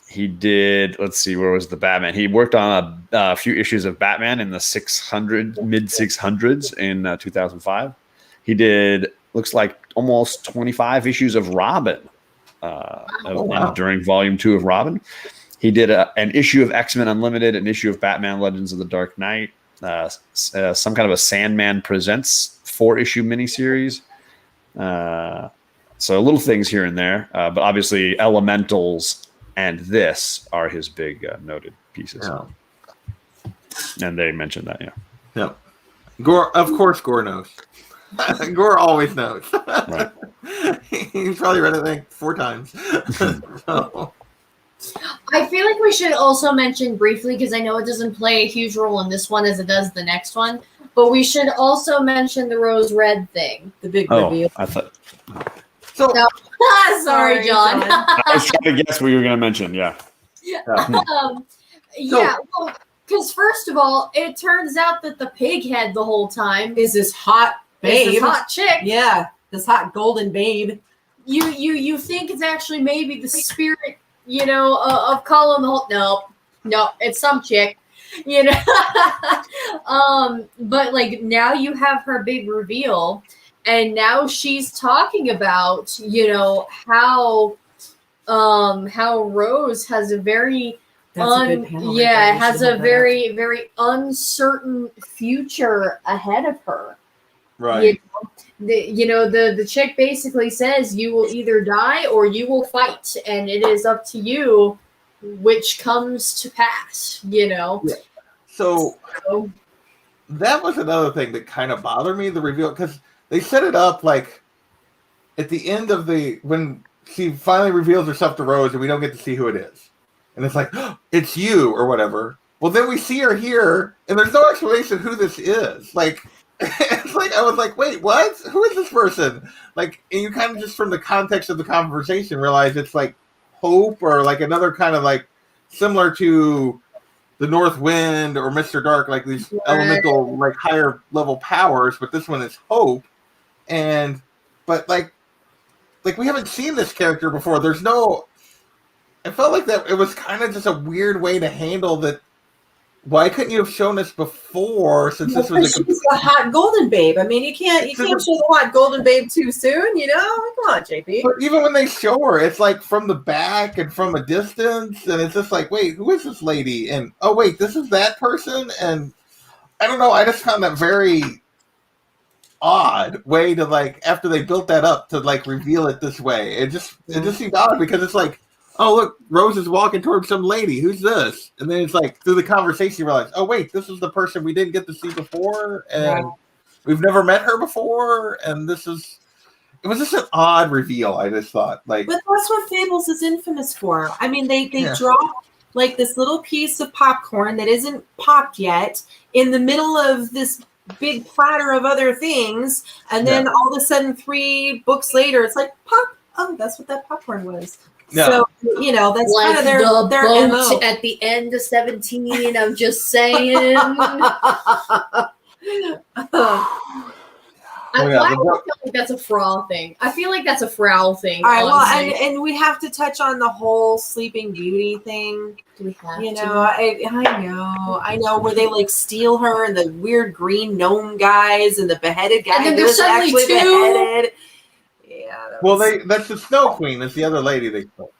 He did, let's see, where was the Batman? He worked on a few issues of Batman in the mid 600s in 2005. He did, looks like, almost 25 issues of Robin during Volume 2 of Robin. He did an issue of X-Men Unlimited, an issue of Batman Legends of the Dark Knight, some kind of a Sandman Presents 4-issue miniseries. So little things here and there, but obviously Elementals and this are his big noted pieces. Yeah. And they mentioned that, yeah. Yep. Gore, of course, Gore knows. Gore always knows. Right. He's probably read it like 4 times. So. I feel like we should also mention briefly, because I know it doesn't play a huge role in this one as it does the next one, but we should also mention the rose red thing. The big Oh, reveal. I thought So No. Sorry, John. I was trying to guess what you were going to mention. Yeah. Yeah, well, because first of all, it turns out that the pig head the whole time Is this hot babe? is this hot chick. Yeah, this hot golden babe. You think it's actually maybe the spirit, of Colin the whole. No, it's some chick, But like now you have her big reveal, and now she's talking about how Rose has a very That's a good panel. right yeah, there. it We has should a hold that very, very uncertain future ahead of her. right. The chick basically says you will either die or you will fight, and it is up to you which comes to pass. Yeah. So So, that was another thing that kind of bothered me, the reveal, because they set it up like at the end of when she finally reveals herself to Rose and we don't get to see who it is. And it's like, oh, it's you or whatever. Well, then we see her here and there's no explanation who this is. Like, it's like, I was like, wait, what? Who is this person? Like, and you kind of just from the context of the conversation realize it's like Hope or like another kind of like similar to the North Wind or Mr. Dark, like these elemental, like higher level powers, but this one is Hope. But like we haven't seen this character before. I felt like that it was kind of just a weird way to handle that. Why couldn't you have shown us before? Since this was she's a hot golden babe. I mean, you can't show the hot golden babe too soon. Come on, JP. But even when they show her, it's like from the back and from a distance, and it's just like, wait, who is this lady? And oh wait, this is that person. And I don't know. I just found that very odd way to like after they built that up to like reveal it this way. It just seemed odd because it's like, oh look, Rose is walking towards some lady. Who's this? And then it's like through the conversation you realize, oh wait, this is the person we didn't get to see before, and we've never met her before, and it was just an odd reveal. I just thought like, But that's what Fables is infamous for. I mean, they drop like this little piece of popcorn that isn't popped yet in the middle of this big platter of other things, and then all of a sudden 3 books later it's like pop. Oh, that's what that popcorn was. Yeah. So that's like kind of their the MO. boat at the end of 17. I'm just saying. Oh, yeah, I the feel book- like that's a Frau thing. I feel like that's a Frau thing. All right, well, honestly. and we have to touch on the whole Sleeping Beauty thing. Do we have You to? know, I know, where they like steal her and the weird green gnome guys and the beheaded guy. And then who there's was suddenly actually 2. beheaded. Yeah. well, that's the Snow Queen. That's the other lady they stole.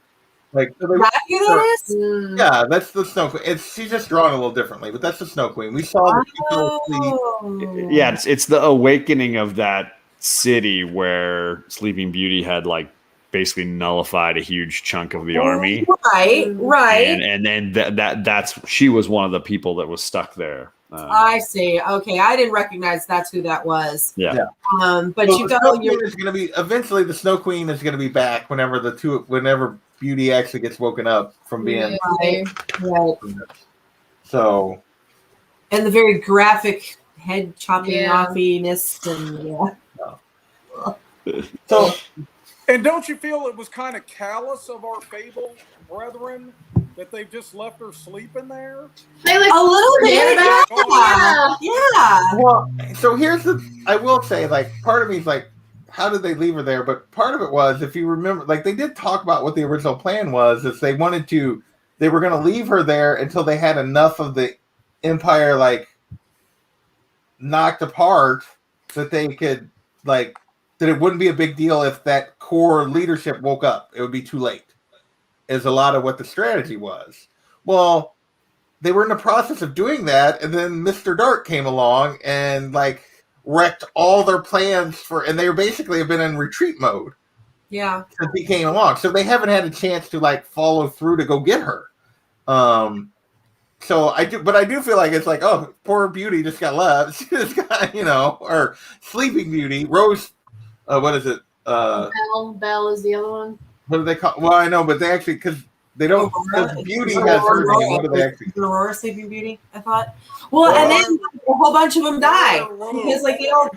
Like, so they, That who that is? Mm. yeah, that's the Snow Queen. She's just drawn a little differently, but that's the Snow Queen. We saw the people sleep. Oh. Yeah, it's the awakening of that city where Sleeping Beauty had like basically nullified a huge chunk of the army. Right. And then that's she was one of the people that was stuck there. I see. Okay, I didn't recognize that's who that was. Yeah. But So you the go. Snow Queen is going to be eventually. The Snow Queen is going to be back whenever Beauty actually gets woken up from being. Right. So. And the very graphic head chopping Yeah. offiness and So And don't you feel it was kind of callous of our Fable brethren that they've just left her sleeping there? They like a little bit. forget Yeah. Yeah. well, so here's I will say, like, part of me is like, how did they leave her there? But part of it was, if you remember, like, they did talk about what the original plan was, is they were going to leave her there until they had enough of the Empire, like, knocked apart that they could, like, that it wouldn't be a big deal if that core leadership woke up. It would be too late. is a lot of what the strategy was. Well, they were in the process of doing that, and then Mr. Dark came along and like wrecked all their plans and they basically have been in retreat mode. Yeah. Since he came along. So they haven't had a chance to like follow through to go get her. So I do feel like it's like, oh, poor Beauty just got left. She just got, or Sleeping Beauty, Rose, what is it? Belle is the other one. What do they call? Well, I know, but they actually, because they don't, because Beauty has her name. What do they actually? Aurora Sleeping Beauty, I thought. Well, and then a whole bunch of them die. Because like they all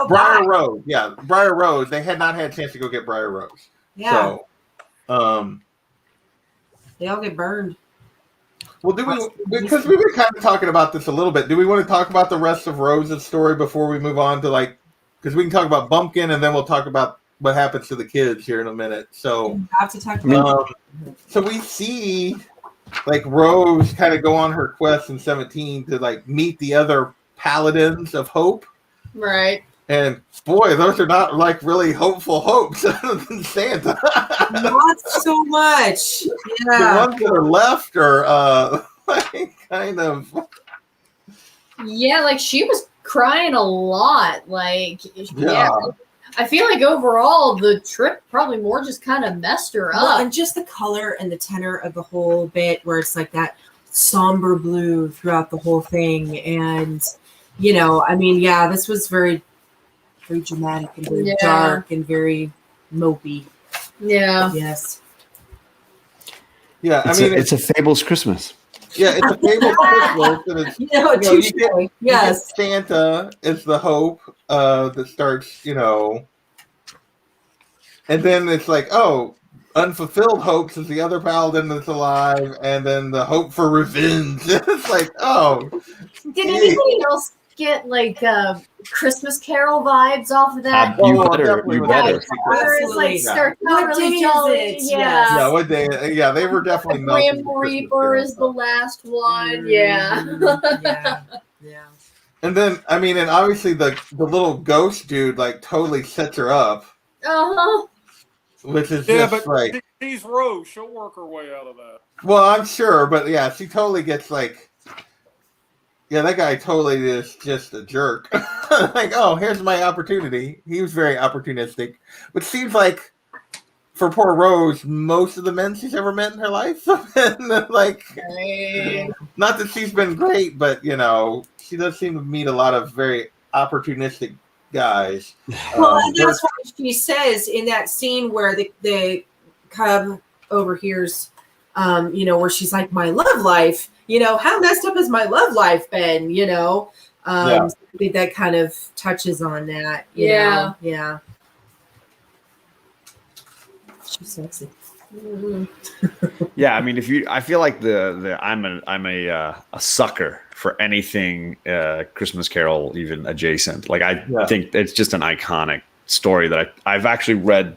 Briar die. Rose, yeah. Briar Rose, they had not had a chance to go get Briar Rose. Yeah. So, they all get burned. well, because we were kind of talking about this a little bit, do we want to talk about the rest of Rose's story before we move on to like, because we can talk about Bumpkin and then we'll talk about what happens to the kids here in a minute. So, We have to talk about so we see like Rose kind of go on her quest in 17 to like meet the other paladins of hope. Right. And boy, those are not like really hopeful hopes other than Santa. not so much. The Yeah. ones that are left are like kind of Yeah, like she was crying a lot. Like, Yeah. I feel like overall the trip probably more just kind of messed her Well, up. and just the color and the tenor of the whole bit where it's like that somber blue throughout the whole thing. And, I mean, yeah, this was very, very dramatic and very dark and very mopey. Yeah. Yes. Yeah, It's a Fables Christmas. yeah, it's a Fables Christmas, and it's touche. you Yes. get Santa is the hope that starts, and then it's like, oh, unfulfilled hopes is the other paladin that's alive, and then the hope for revenge. It's like, oh, Did anybody else get like Christmas Carol vibes off of that? You well, better. definitely You was better. Where it's like Absolutely. starts What out really day is jolly. it? Yeah. yeah, what day? Yeah, they were definitely melting Grim the Christmas Reaper Carol is the stuff. last one. Yeah. Yeah. Yeah. And then, and obviously the little ghost dude like totally sets her up, Uh-huh. which is Yeah, just but like, she's Rose. She'll work her way out of that. well, I'm sure, but yeah, she totally gets like, yeah, that guy totally is just a jerk. Like, oh, here's my opportunity. He was very opportunistic, which seems like for poor Rose, most of the men she's ever met in her life have been like, not that she's been great, but she does seem to meet a lot of very opportunistic guys. Well, and that's what she says in that scene where the cub overhears, where she's like, my love life, how messed up has my love life been, I think that kind of touches on that. you know? Yeah. She's sexy. Yeah, I mean, I feel like I'm a sucker for anything Christmas Carol even adjacent. Like I think it's just an iconic story that I've actually read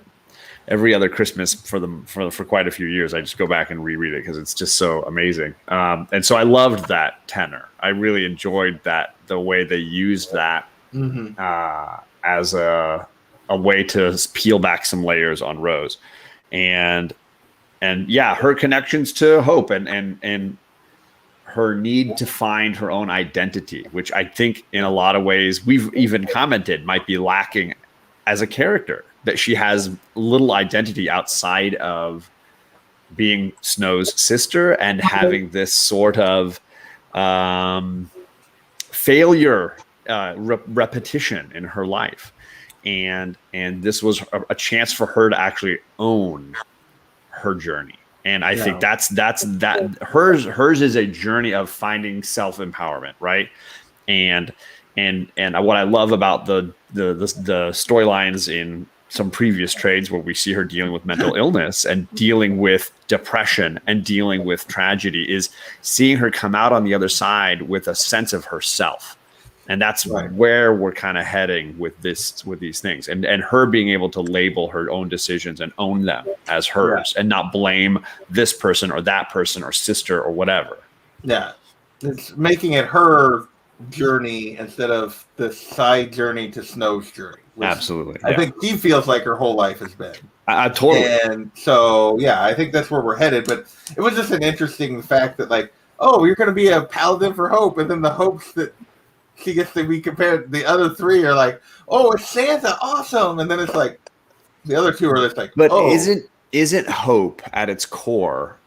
every other Christmas for quite a few years. I just go back and reread it because it's just so amazing. And so I loved that tenor. I really enjoyed the way they used that as a way to peel back some layers on Rose. And yeah, her connections to hope and her need to find her own identity, which I think in a lot of ways we've even commented might be lacking as a character, that she has little identity outside of being Snow's sister and having this sort of failure repetition in her life. And this was a chance for her to actually own her journey. And I think that's hers is a journey of finding self-empowerment, right? And what I love about the storylines in some previous trades where we see her dealing with mental illness and dealing with depression and dealing with tragedy is seeing her come out on the other side with a sense of herself. And that's where we're kind of heading with these things, and her being able to label her own decisions and own them as hers, and not blame this person or that person or sister or whatever. Yeah, it's making it her journey instead of the side journey to Snow's journey. Absolutely. I think she feels like her whole life has been. I totally. And so, yeah, I think that's where we're headed. But it was just an interesting fact that, like, oh, you're going to be a paladin for Hope. And then the hopes that she gets to be compared, the other three are like, oh, it's Santa, awesome. And then it's like, the other two are just like, But oh. isn't Hope at its core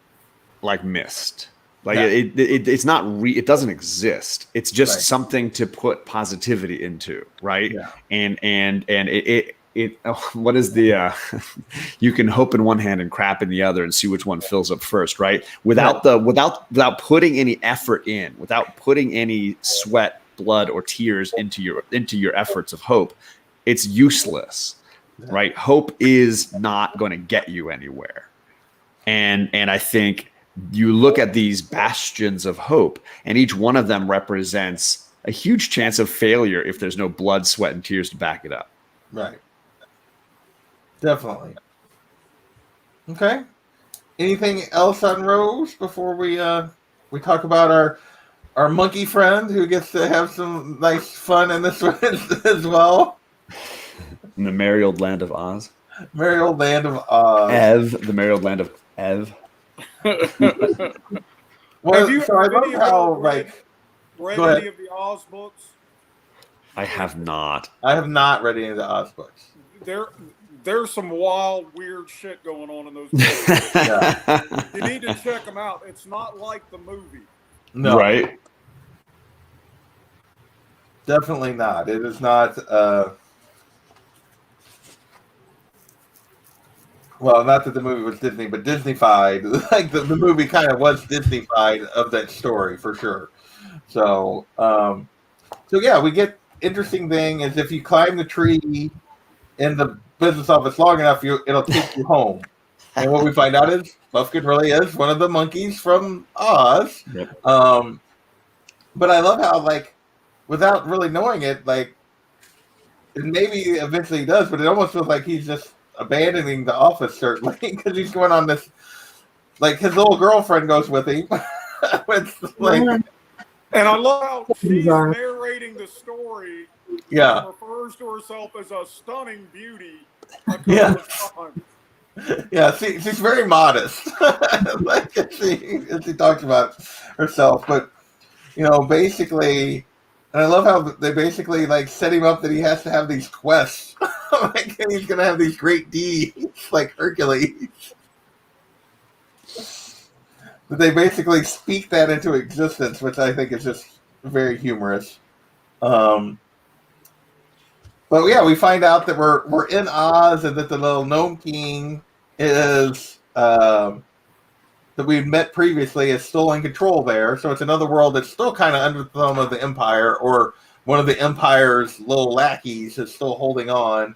like mist? Like No. it's not it doesn't exist. It's just Right. something to put positivity into, right? Yeah. And it what is the you can hope in one hand and crap in the other and see which one fills up first, right? Without putting any effort in, without putting any sweat, blood, or tears into your efforts of hope, it's useless. Right? Hope is not going to get you anywhere. And I think you look at these bastions of hope, and each one of them represents a huge chance of failure if there's no blood, sweat, and tears to back it up. Right. Definitely. Okay. Anything else on Rose before we talk about our monkey friend who gets to have some nice fun in this one as well? In the merry old land of Oz. Merry old land of Oz. The merry old land of Ev. Well, Have you so I love any of how, y'all read Go ahead. any of the Oz books? I have not. I have not read any of the Oz books. There's some wild, weird shit going on in those books. Yeah. You need to check them out. It's not like the movie. No, Right? definitely not. It is not. Well, not that the movie was Disney, but Disney-fied. Like the movie kind of was Disney-fied of that story for sure. So, yeah, we get interesting thing is if you climb the tree in the business office long enough, it'll take you home. And what we find out is Buffkin really is one of the monkeys from Oz. Yep. But I love how, like, without really knowing it, like, and maybe eventually he does, but it almost feels like he's just abandoning the office, certainly, because he's going on this, like, his little girlfriend goes with him. It's like, And I love how she's narrating the story. yeah. And refers to herself as a stunning beauty. A couple Yeah. of times. Yeah, she's very modest, like as she talks about herself. But basically, and I love how they basically like set him up that he has to have these quests, like and he's gonna have these great deeds, like Hercules. But they basically speak that into existence, which I think is just very humorous. But yeah, we find out that we're in Oz and that the little gnome king is that we met previously is still in control there. So it's another world that's still kind of under the thumb of the Empire, or one of the Empire's little lackeys is still holding on.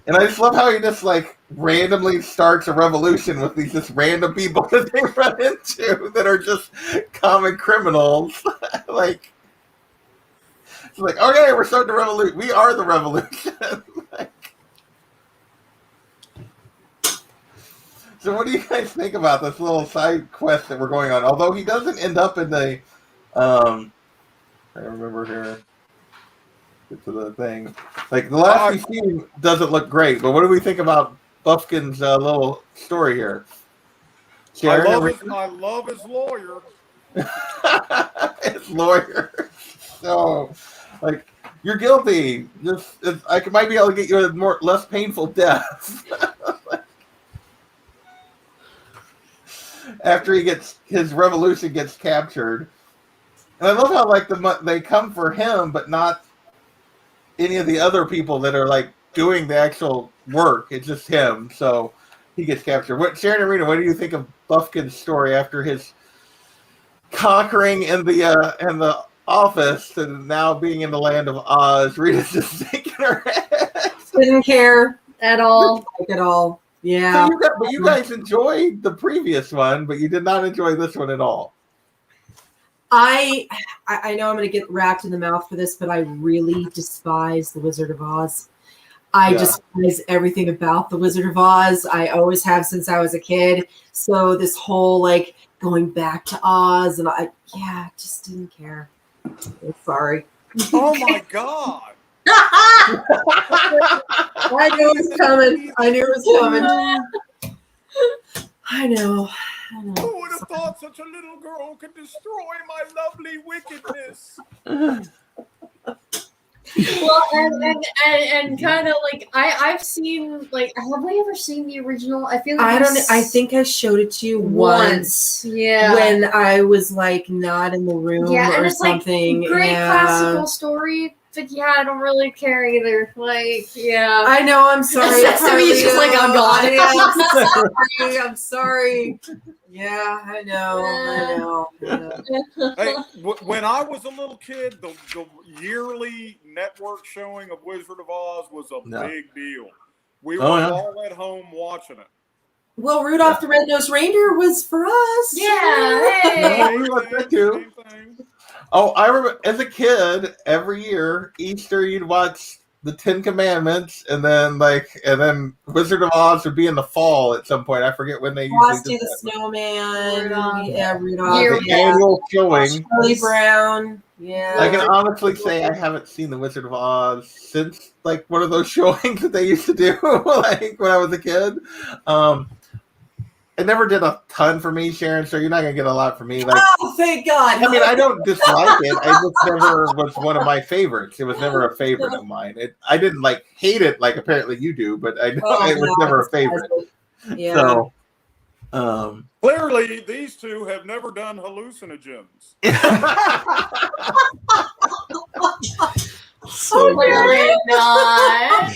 And I just love how he just like randomly starts a revolution with these just random people that they run into that are just common criminals. Like, it's like, okay, we're starting the revolution. We are the revolution. Like, so what do you guys think about this little side quest that we're going on? Although he doesn't end up in the, I remember here, get to the thing. Like, the last we see him doesn't look great, but what do we think about Buffkin's little story here? Sharon, I love his lawyer. his lawyer. So, like, you're guilty. I might be able to get you a less painful death. After his revolution gets captured. And I love how like they come for him, but not any of the other people that are like doing the actual work. It's just him. So he gets captured. Sharon and Rita, what do you think of Buffkin's story after his conquering in the office and now being in the land of Oz? Rita's just shaking her head. Didn't care At all. like at all. Yeah. But you guys enjoyed the previous one, but you did not enjoy this one at all. I know I'm going to get wrapped in the mouth for this, but I really despise The Wizard of Oz. I despise everything about The Wizard of Oz. I always have since I was a kid. So this whole like going back to Oz and I just didn't care. Sorry. Oh my God. I knew it was coming. I knew it was coming. I know. Who would have thought such a little girl could destroy my lovely wickedness? Well, and kind of like I've seen, like, have we ever seen the original? I feel like I don't. I think I showed it to you once. Yeah. When I was like not in the room Yeah, and or it's something. like great yeah. classical story, but yeah, I don't really care either. Like, yeah. I know. I'm sorry. Sesami's just like, I'm gone. I'm sorry. Yeah, I know. Hey, when I was a little kid, the yearly network showing of Wizard of Oz was a big deal. We were all at home watching it. Well, Rudolph the Red-Nosed Reindeer was for us. Yeah. Hey. Same thing. Oh, I remember as a kid, every year, Easter, you'd watch the Ten Commandments, and then Wizard of Oz would be in the fall at some point. I forget when they usually Frosty did the that. Snowman. Rudolph. Yeah, Rudolph. The annual showing. Charlie Brown. Yeah. I can honestly say I haven't seen the Wizard of Oz since like one of those showings that they used to do like when I was a kid. It never did a ton for me, Sharon, so you're not gonna get a lot from me. Like, oh, thank God! I mean, I don't dislike it. I just never was one of my favorites. It was never a favorite of mine. I didn't like hate it like apparently you do, but it was never a favorite. Yeah. So, clearly, these two have never done hallucinogens. So Clearly not.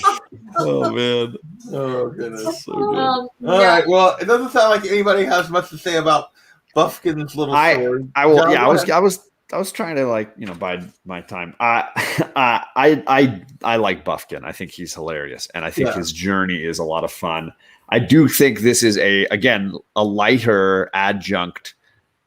Oh man. Oh goodness. So good. All right. Well, it doesn't sound like anybody has much to say about Buffkin's little story. I will. John, Yeah, go ahead. I was trying to bide my time. I like Buffkin. I think he's hilarious, and I think his journey is a lot of fun. I do think this is a lighter adjunct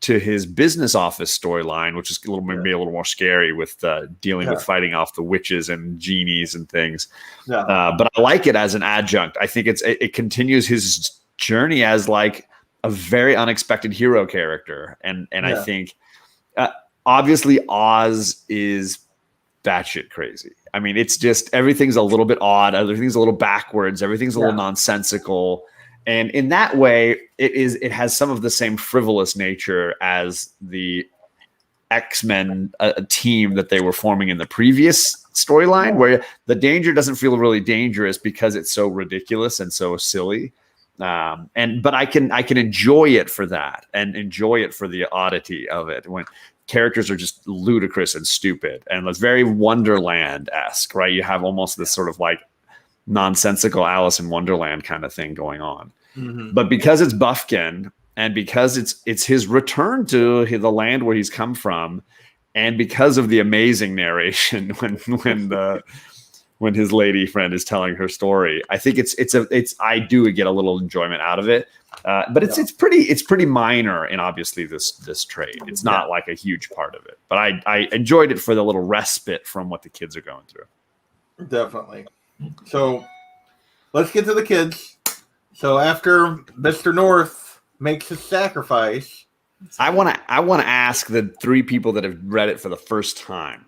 to his business office storyline, which is maybe a little more scary with dealing with fighting off the witches and genies and things. Yeah. But I like it as an adjunct. I think it continues his journey as like a very unexpected hero character. And I think obviously Oz is batshit crazy. I mean, it's just everything's a little bit odd. Everything's a little backwards. Everything's a little nonsensical. And in that way, it has some of the same frivolous nature as the X-Men team that they were forming in the previous storyline, where the danger doesn't feel really dangerous because it's so ridiculous and so silly. But I can enjoy it for that and enjoy it for the oddity of it when characters are just ludicrous and stupid, and it's very Wonderland-esque, right? You have almost this sort of like nonsensical Alice in Wonderland kind of thing going on. Mm-hmm. But because it's Buffkin and because it's his return to the land where he's come from, and because of the amazing narration when his lady friend is telling her story, I think I do get a little enjoyment out of it. But it's pretty minor in obviously this trade. It's not like a huge part of it, but I enjoyed it for the little respite from what the kids are going through. Definitely. So let's get to the kids. So after Mr. North makes his sacrifice, I want to ask the three people that have read it for the first time.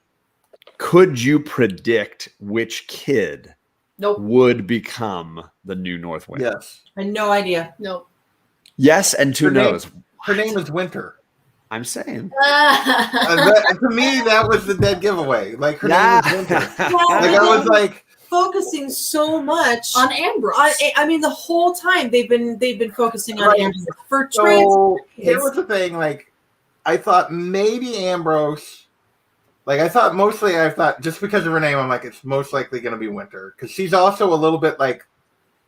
Could you predict which kid would become the new North Wind? Yes. I had no idea. Nope. Yes, and two no's. Her name is Winter. I'm saying. To me, that was the dead giveaway. Like her name is Winter. Like I was like focusing so much on Ambrose. I mean, the whole time they've been focusing on Ambrose for so here was the thing. Like I thought maybe Ambrose. Like I thought just because of her name, I'm like it's most likely going to be Winter because she's also a little bit like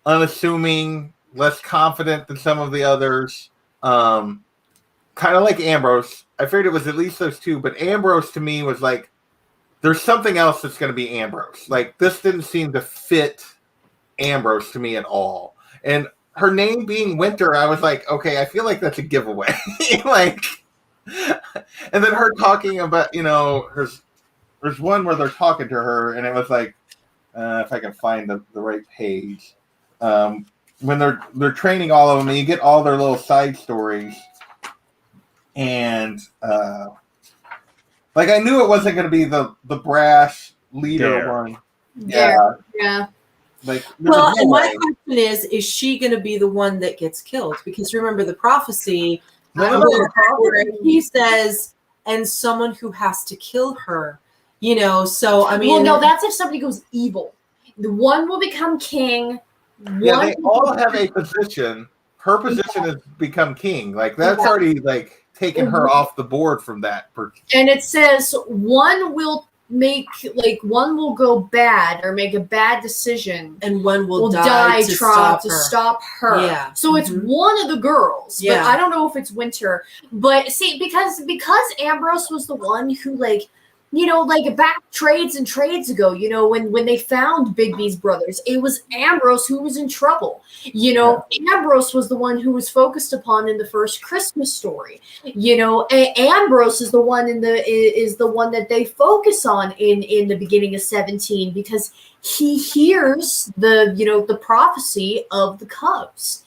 unassuming, less confident than some of the others. Kind of like Ambrose. I figured it was at least those two, but Ambrose to me was like, there's something else that's going to be Ambrose. Like this didn't seem to fit Ambrose to me at all. And her name being Winter, I was like, okay, I feel like that's a giveaway. Like, and then her talking about, there's one where they're talking to her, and it was like, if I can find the right page, when they're training all of them, and you get all their little side stories. And Like I knew it wasn't going to be the brash leader Dare. one. Yeah. Like there Well, was no and my way. question is she going to be the one that gets killed? Because remember the prophecy No, where he says, and someone who has to kill her. So I mean, Well, no, that's if somebody goes evil. The one will become king. Yeah, One they will all become- have a position. Her position has become king. Like that's Yeah. already like taken her off the board from that. and it says one will go bad or make a bad decision. and one will Die to trying to her. stop her. Yeah. So it's Mhm. one of the girls. Yeah. But I don't know if it's Winter. But see, because Ambrose was the one who back trades and trades ago, when they found Bigby's brothers, it was Ambrose who was in trouble. Ambrose was the one who was focused upon in the first Christmas story. Ambrose is the one that they focus on in the beginning of 17 because he hears the prophecy of the Cubs.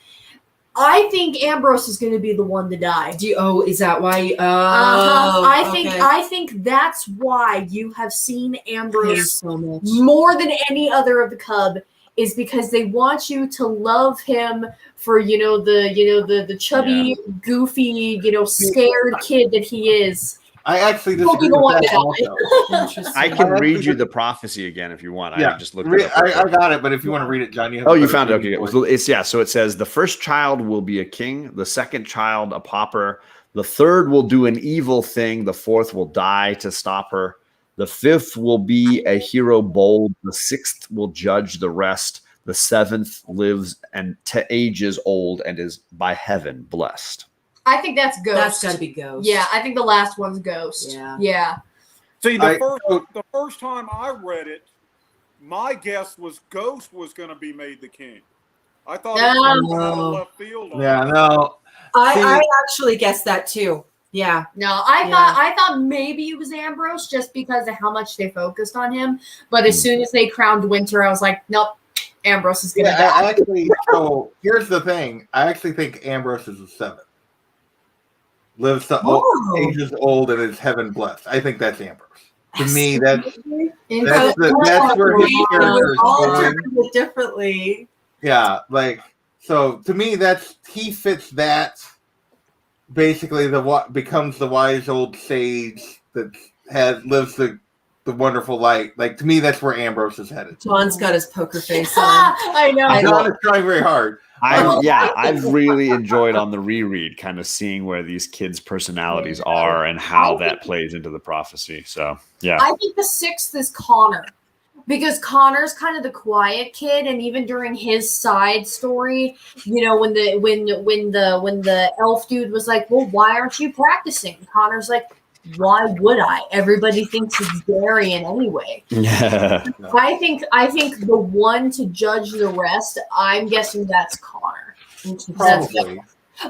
I think Ambrose is going to be the one to die. Is that why? I think that's why you have seen Ambrose so much. more than any other of the Cub is because they want you to love him for the chubby, goofy, scared kid that he is. I actually Well, disagree people with want that to also. Interesting. I can read you the prophecy again if you want. Yeah, I just looked it up. real I quick. got it, but if you want to read it, John, you have Oh, a you better found it. reading Okay. voice. So it says the first child will be a king, the second child a pauper, the third will do an evil thing, the fourth will die to stop her, the fifth will be a hero bold, the sixth will judge the rest, the seventh lives and to ages old and is by heaven blessed. I think that's Ghost. That's got to be Ghost. Yeah, I think the last one's Ghost. Yeah. See, the first time I read it, my guess was Ghost was going to be made the king. I thought it was out of left field. Yeah, no. I actually guessed that too. Yeah. No, I thought maybe it was Ambrose just because of how much they focused on him. But as soon as they crowned Winter, I was like, nope, Ambrose is gonna die. So here's the thing. I actually think Ambrose is the seventh. Lives to ages old and is heaven blessed. I think that's Ambrose. To me, that's where his character is going. It differently. Yeah, like so. To me, he fits that. Basically, becomes the wise old sage that lives the wonderful light. Like to me, that's where Ambrose is headed. John's got his poker face on. I know. John is trying very hard. I've really enjoyed on the reread kind of seeing where these kids' personalities are and how that plays into the prophecy. So yeah. I think the sixth is Connor. Because Connor's kind of the quiet kid, and even during his side story, when the elf dude was like, "Well, why aren't you practicing?" Connor's like, "Why would I? Everybody thinks it's Darian anyway." Yeah. I think the one to judge the rest, I'm guessing that's Connor. Probably.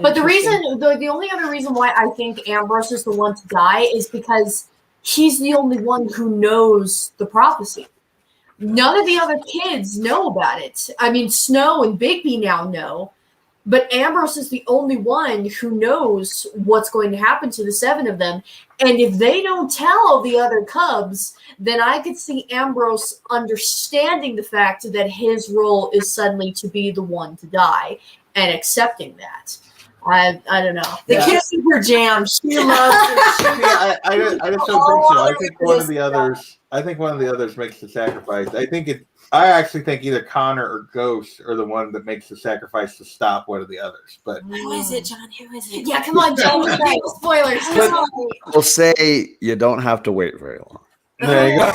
But the only other reason why I think Ambrose is the one to die is because he's the only one who knows the prophecy. None of the other kids know about it. I mean, Snow and Bigby now know, but Ambrose is the only one who knows what's going to happen to the seven of them. And if they don't tell the other Cubs, then I could see Ambrose understanding the fact that his role is suddenly to be the one to die and accepting that. I don't know. The kids in her jam. She loves it. I just don't think so. I think one of the others makes the sacrifice. I actually think either Connor or Ghost are the one that makes the sacrifice to stop one of the others. But Who is it, John? Who is it? Yeah, come on, John. Spoilers. We'll say you don't have to wait very long. there you go.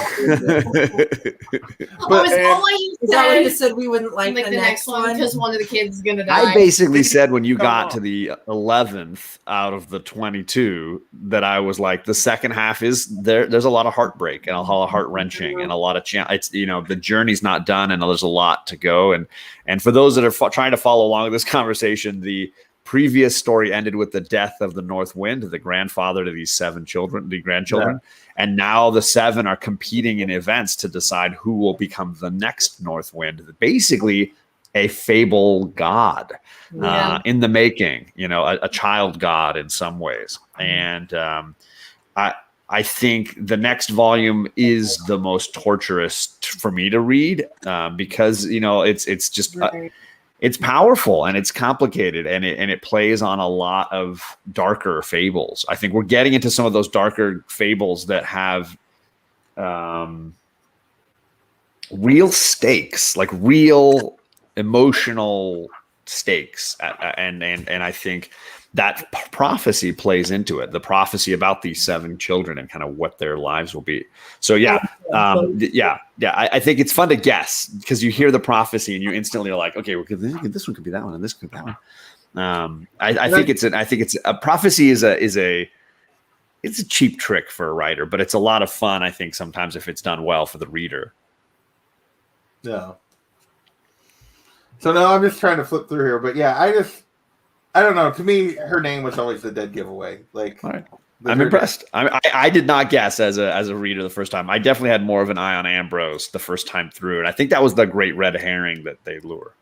Is that what you said we wouldn't like the next one? Because one of the kids is going to die. I basically said when you got to the 11th out of the 22 that I was like, the second half is there's a lot of heartbreak and a lot of heart wrenching and a lot of it's the journey's not done and there's a lot to go. And for those that are trying to follow along with this conversation, the previous story ended with the death of the North Wind, the grandfather to these the grandchildren. Yeah. And now the seven are competing in events to decide who will become the next North Wind. Basically, a fable god in the making, a child god in some ways. And I think the next volume is the most torturous for me to read because it's just Right. it's powerful and it's complicated and it plays on a lot of darker fables. I think we're getting into some of those darker fables that have real stakes, like real emotional stakes, and I think that prophecy plays into it. The prophecy about these 7 children and kind of what their lives will be. So yeah, I think it's fun to guess because you hear the prophecy and you instantly are like, okay, well, this one could be that one, and this could be that one. I think it's a prophecy is a cheap trick for a writer, but it's a lot of fun. I think sometimes if it's done well for the reader. Yeah. So now I'm just trying to flip through here, but yeah, I don't know. To me, her name was always the dead giveaway. Like, all right. I'm impressed. I did not guess as a reader the first time. I definitely had more of an eye on Ambrose the first time through, and I think that was the great red herring that they lure.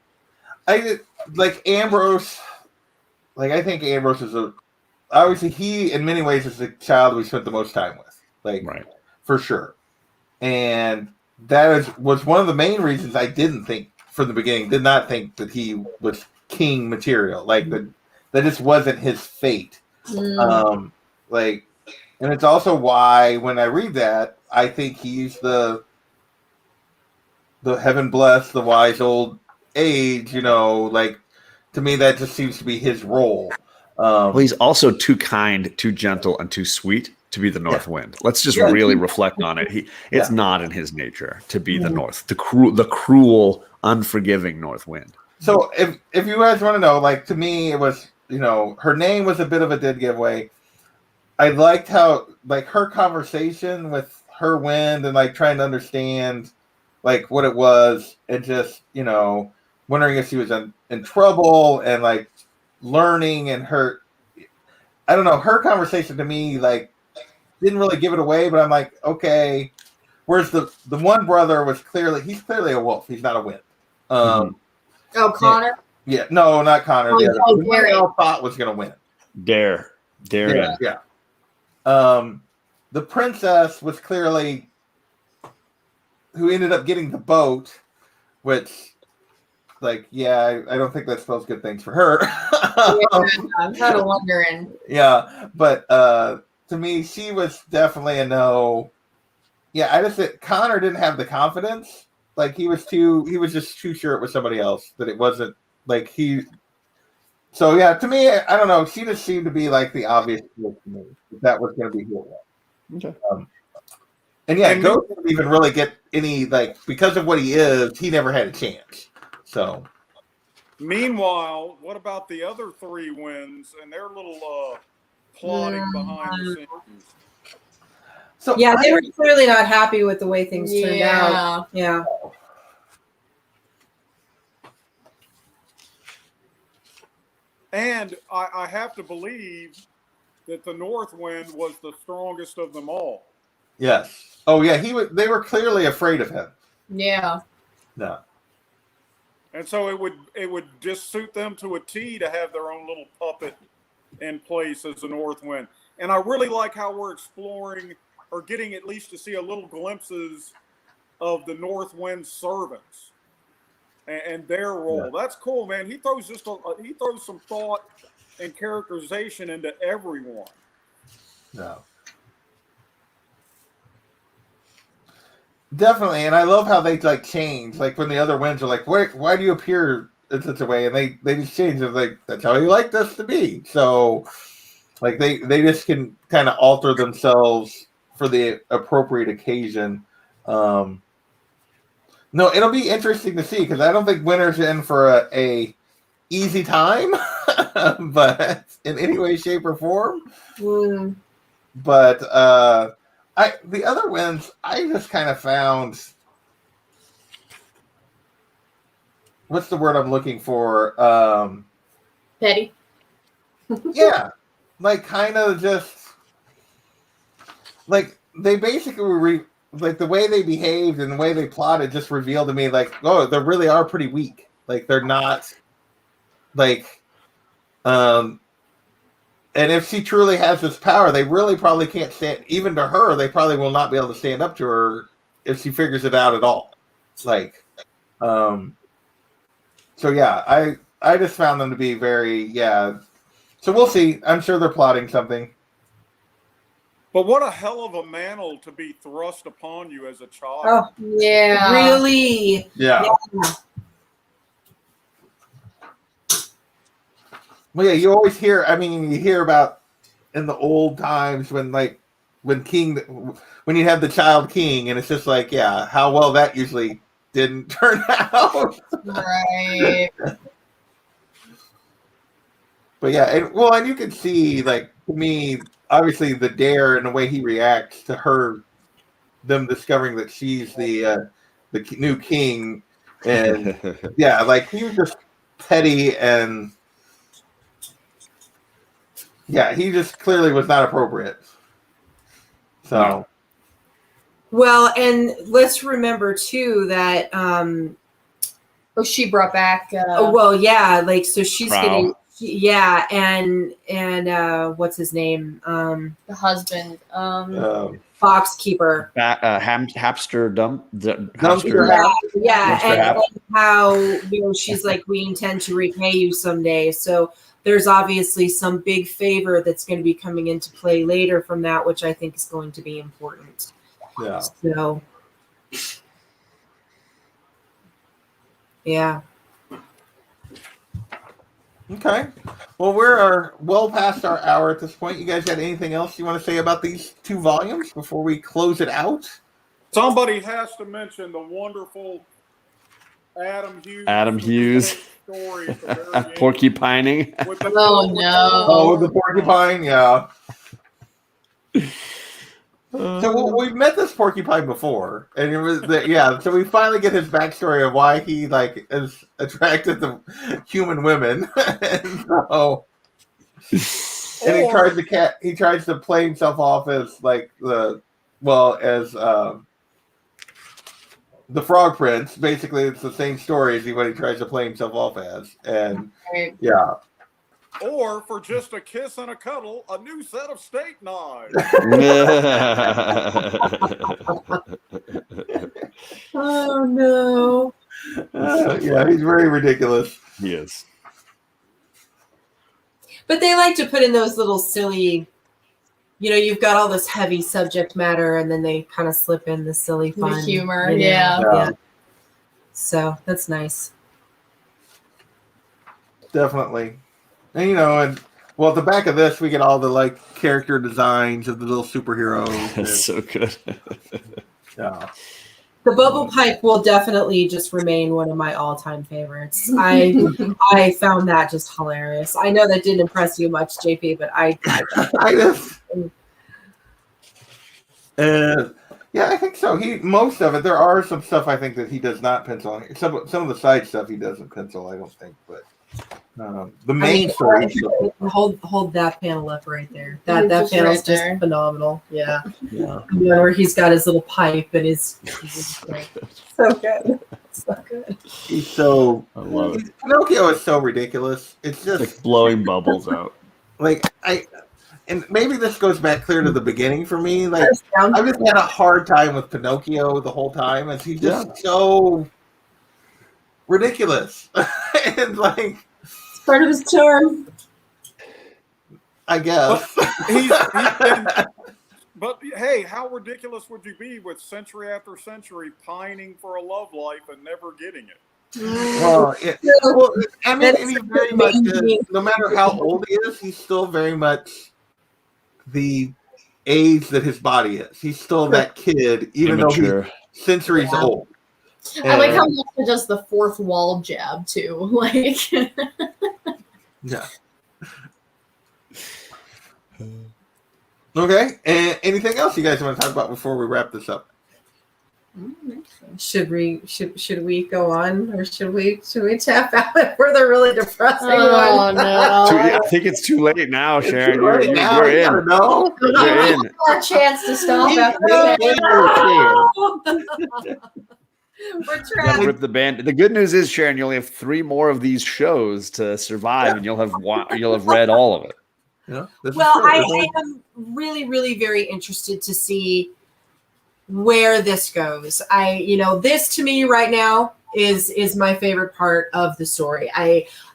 Ambrose. Like, I think Ambrose is obviously he in many ways is the child we spent the most time with. Like, right. For sure, and that was one of the main reasons I didn't think from the beginning. Did not think that he was king material. Like that just wasn't his fate. And it's also why when I read that, I think he's the heaven bless the wise old age. Like to me that just seems to be his role. Well, he's also too kind, too gentle, and too sweet to be the North Wind. Let's just really reflect on it. It's not in his nature to be the North, the cruel, unforgiving North Wind. So if you guys want to know, like to me, it was her name was a bit of a dead giveaway. I liked how like her conversation with her wind and like trying to understand like what it was and just wondering if she was in trouble and like learning and her. I don't know, her conversation to me like didn't really give it away, but I'm like, okay. Whereas the one brother was he's clearly a wolf. He's not a wind. Connor? Yeah, no, not Connor. The one I thought was going to win. Dare. Yeah. The princess was clearly who ended up getting the boat, which, like, I don't think that spells good things for her. I'm kind of wondering. Yeah, but to me, she was definitely a no. Yeah, I just said Connor didn't have the confidence. Like he was just too sure it was somebody else, that it wasn't like he. So yeah, to me, I don't know. She just seemed to be like the obvious choice to me. That was going to be who. Okay. And Ghost didn't even really get any because of what he is. He never had a chance. So. Meanwhile, what about the other 3 wins and their little plotting behind the scenes? So they were clearly not happy with the way things turned out. Yeah. And I have to believe that the North Wind was the strongest of them all. Yes. Oh yeah, they were clearly afraid of him. Yeah. No. And so it would just suit them to a T to have their own little puppet in place as the North Wind. And I really like how we're exploring or getting at least to see a little glimpses of the North Wind servants and their role. Yeah. That's cool, man. He throws some thought and characterization into everyone. No. Definitely, and I love how they change. Like when the other winds are like, why do you appear in such a way? And they just change. It's like, that's how you like us to be. So like they just can kind of alter themselves for the appropriate occasion. No, it'll be interesting to see because I don't think Winter's in for a easy time, but in any way, shape, or form. Mm. But the other wins, I just kind of found. What's the word I'm looking for? Petty. Yeah, like kind of just like they basically like the way they behaved and the way they plotted just revealed to me like, oh, they really are pretty weak. Like they're not like And if she truly has this power, they really probably can't stand. Even to her, they probably will not be able to stand up to her if she figures it out at all. Like, so yeah, I just found them to be very So we'll see. I'm sure they're plotting something. But what a hell of a mantle to be thrust upon you as a child. Oh, Yeah. really? Yeah. Yeah. Well, yeah, you always hear. I mean, you hear about in the old times when when you have the child king, and it's just like, yeah, how well that usually didn't turn out. Right. But yeah, and you can see, like, to me, obviously the dare and the way he reacts to them discovering that she's the new king, and yeah, like he was just petty, and yeah, he just clearly was not appropriate. So. No. Well, and let's remember too that Oh, she brought back. well, yeah, like so she's Prow. getting and what's his name? The husband. Fox Keeper. Hamster dump. Dumpster. Yeah, yeah, Mr. and Hap. how she's like, we intend to repay you someday. So there's obviously some big favor that's going to be coming into play later from that, which I think is going to be important. Yeah. So, yeah. Okay. Well, we're well past our hour at this point. You guys got anything else you want to say about these 2 volumes before we close it out? Somebody has to mention the wonderful Adam Hughes. story at the very end Porcupining. with the Oh, no. Oh, the porcupine, yeah. So we've met this porcupine before, and it was so we finally get his backstory of why he like is attracted to human women, and so he tries to play himself off as like the Frog Prince. Basically, it's the same story as what he tries to play himself off as, and Right. yeah. Or for just a kiss and a cuddle, a new set of steak knives. Oh no. Yeah, he's very ridiculous. He is. But they like to put in those little silly, you've got all this heavy subject matter, and then they kind of slip in the silly The fun humor, you know? yeah. Yeah. So that's nice. Definitely. And at the back of this we get all the like character designs of the little superheroes. That's so good. Yeah. The bubble pipe will definitely just remain one of my all-time favorites. I found that just hilarious. I know that didn't impress you much, JP, but I I think so. Most of it. There are some stuff I think that he does not pencil. Some of the side stuff he doesn't pencil. I don't think, but the main story. Hold that panel up right there. That Just panel's right just there. phenomenal. Yeah. Yeah. Where he's got his little pipe and his so good. So good. He's so. I love it. Pinocchio is so ridiculous. It's just It's like blowing bubbles out. and maybe this goes back clear to the beginning for me. Like I've just had a hard time with Pinocchio the whole time, and he's just so ridiculous. And like It's part of his charm. I guess. But hey, how ridiculous would you be with century after century pining for a love life and never getting it? Well, I mean, and he's very much, no matter how old he is, he's still very much the age that his body is. He's still that kid, even though he's centuries old. I like how he does the fourth wall jab too. Like, Yeah. Okay. And anything else you guys want to talk about before we wrap this up? Should we go on, or should we tap out for the really depressing oh one? no! I think it's too late now, Sharon. Right now, You're you gotta in. know. You're in. Our chance to stop after We're Gotta trapped. rip the band. The good news is, Sharon, you only have 3 more of these shows to survive, and you'll have read all of it. Yeah. This Well, is true. I am really, really very interested to see where this goes. This to me right now is my favorite part of the story.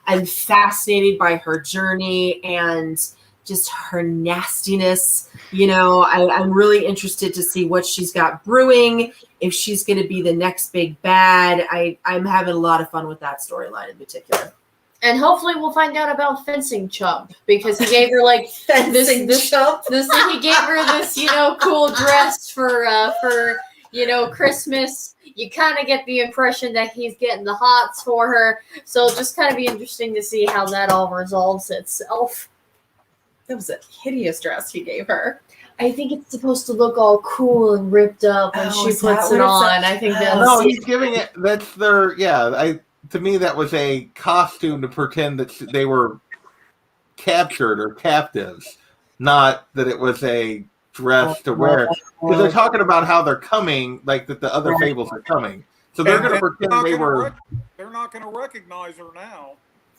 I'm fascinated by her journey and just her nastiness. I'm really interested to see what she's got brewing, if she's going to be the next big bad. I'm having a lot of fun with that storyline in particular. And hopefully we'll find out about fencing chump, because he gave her like this chump. he gave her this, cool dress for Christmas. You kind of get the impression that he's getting the hots for her. So it'll just kind of be interesting to see how that all resolves itself. That was a hideous dress he gave her. I think it's supposed to look all cool and ripped up when she is that puts what it it's on. I think that's No, he's giving it. That's their. Yeah, to me that was a costume to pretend that they were captured or captives, not that it was a dress to wear. Because they're talking about how they're coming, like that the other fables are coming, so they're going to pretend they were. They're not going to recognize her now.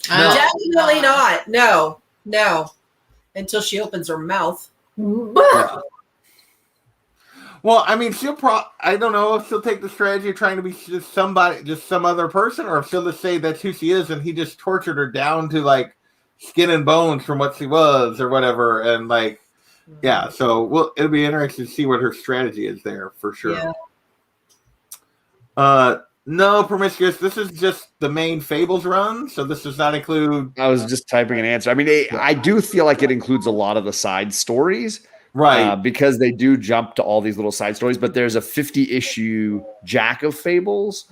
No. Definitely not. No. Until she opens her mouth. Yeah. Well, I mean, I don't know if she'll take the strategy of trying to be just somebody, just some other person, or if she'll just say that's who she is, and he just tortured her down to like skin and bones from what she was, or whatever, and like, yeah. So, it'll be interesting to see what her strategy is there for sure. Yeah. No, Promiscuous. This is just the main Fables run, so this does not include. I was just typing an answer. I mean, I do feel like it includes a lot of the side stories. Right. Because they do jump to all these little side stories, but there's a 50-issue Jack of Fables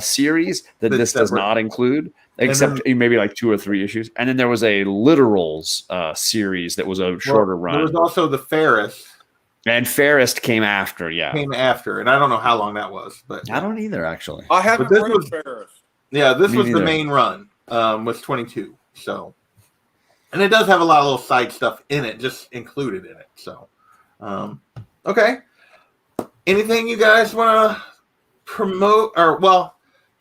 series that this does not include, except maybe like 2 or 3 issues. And then there was a Literals series that was a shorter run. There was also the Fairest. And Fairest came after, Came after, and I don't know how long that was, but I don't either, actually. I haven't read Fairest. Yeah, this was the main run. Was 22. So. And it does have a lot of little side stuff in it, just included in it. So, okay. Anything you guys want to promote,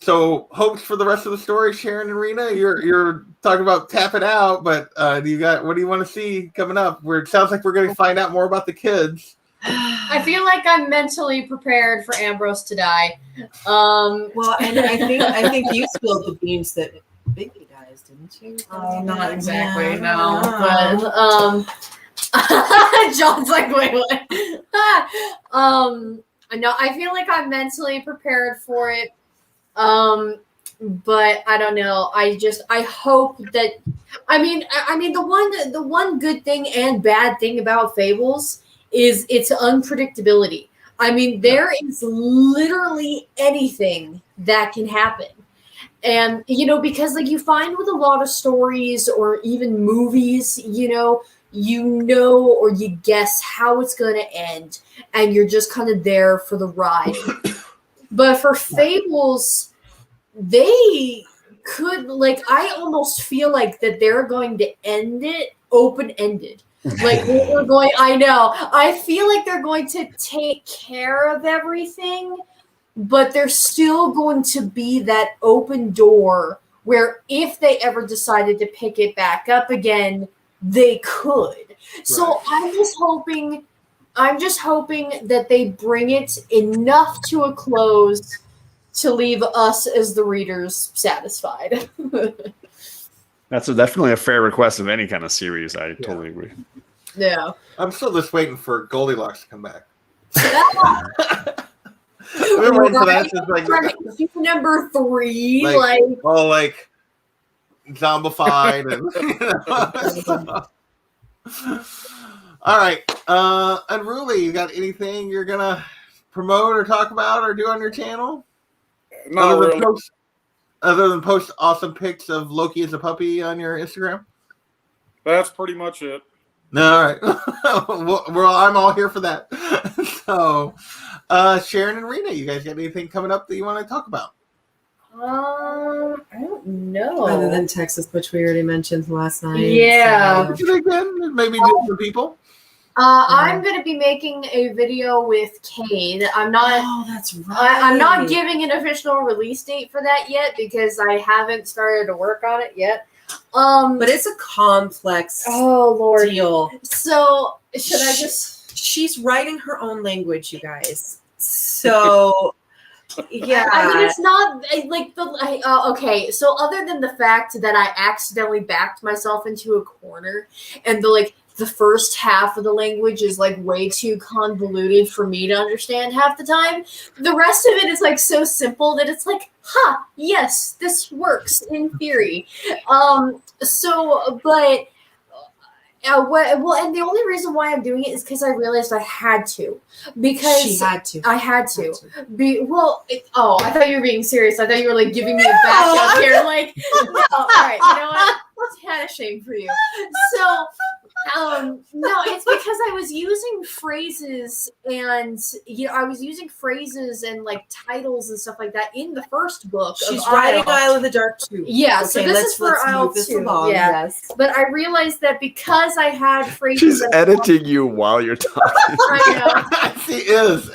so hopes for the rest of the story, Sharon and Rena? You're talking about tapping out, but what do you want to see coming up? It sounds like we're going to find out more about the kids. I feel like I'm mentally prepared for Ambrose to die. Well, and I think you spilled the beans that Biggie dies, didn't you? Not exactly, no. But John's like, wait, what? No, I feel like I'm mentally prepared for it. But I don't know. I hope that. I mean, the one good thing and bad thing about Fables is its unpredictability. I mean, there is literally anything that can happen. And, because like you find with a lot of stories or even movies, or you guess how it's going to end, and you're just kind of there for the ride. But for Fables, they could, like, I almost feel like that they're going to end it open-ended. Like, I feel like they're going to take care of everything, but there's still going to be that open door where if they ever decided to pick it back up again, they could. Right. So I'm just hoping that they bring it enough to a close to leave us as the readers satisfied. That's definitely a fair request of any kind of series. I totally agree. Yeah. I'm still just waiting for Goldilocks to come back. Number 3, like zombified and all right. Unruly, you got anything you're gonna promote or talk about or do on your channel? Not really. Other than post awesome pics of Loki as a puppy on your Instagram? That's pretty much it. No, all right. well, I'm all here for that. So, Sharon and Rena, you guys got anything coming up that you want to talk about? I don't know. Other than Texas, which we already mentioned last night. Yeah. So. Again, maybe different people. I'm going to be making a video with Cade. I'm not. Oh, that's right. I'm not giving an official release date for that yet because I haven't started to work on it yet. But it's a complex oh Lord. deal. So should I just? She's writing her own language, you guys. So yeah, I mean, it's not like okay. So other than the fact that I accidentally backed myself into a corner, and the first half of the language is like way too convoluted for me to understand half the time. The rest of it is like so simple that it's like, yes, this works in theory. Well, and the only reason why I'm doing it is because I realized I had to. Because she had to. I had to. I thought you were being serious. I thought you were like giving me a back up here. Like, no, all right, you know what? It's kind of shame for you. So, no, it's because I was using phrases and I was using phrases and like titles and stuff like that in the first book. She's writing Isle of the Dark too. Yeah, so this is for Isle 2. Yeah. Yes. But I realized that because I had phrases. She's editing you while you're talking. I She is.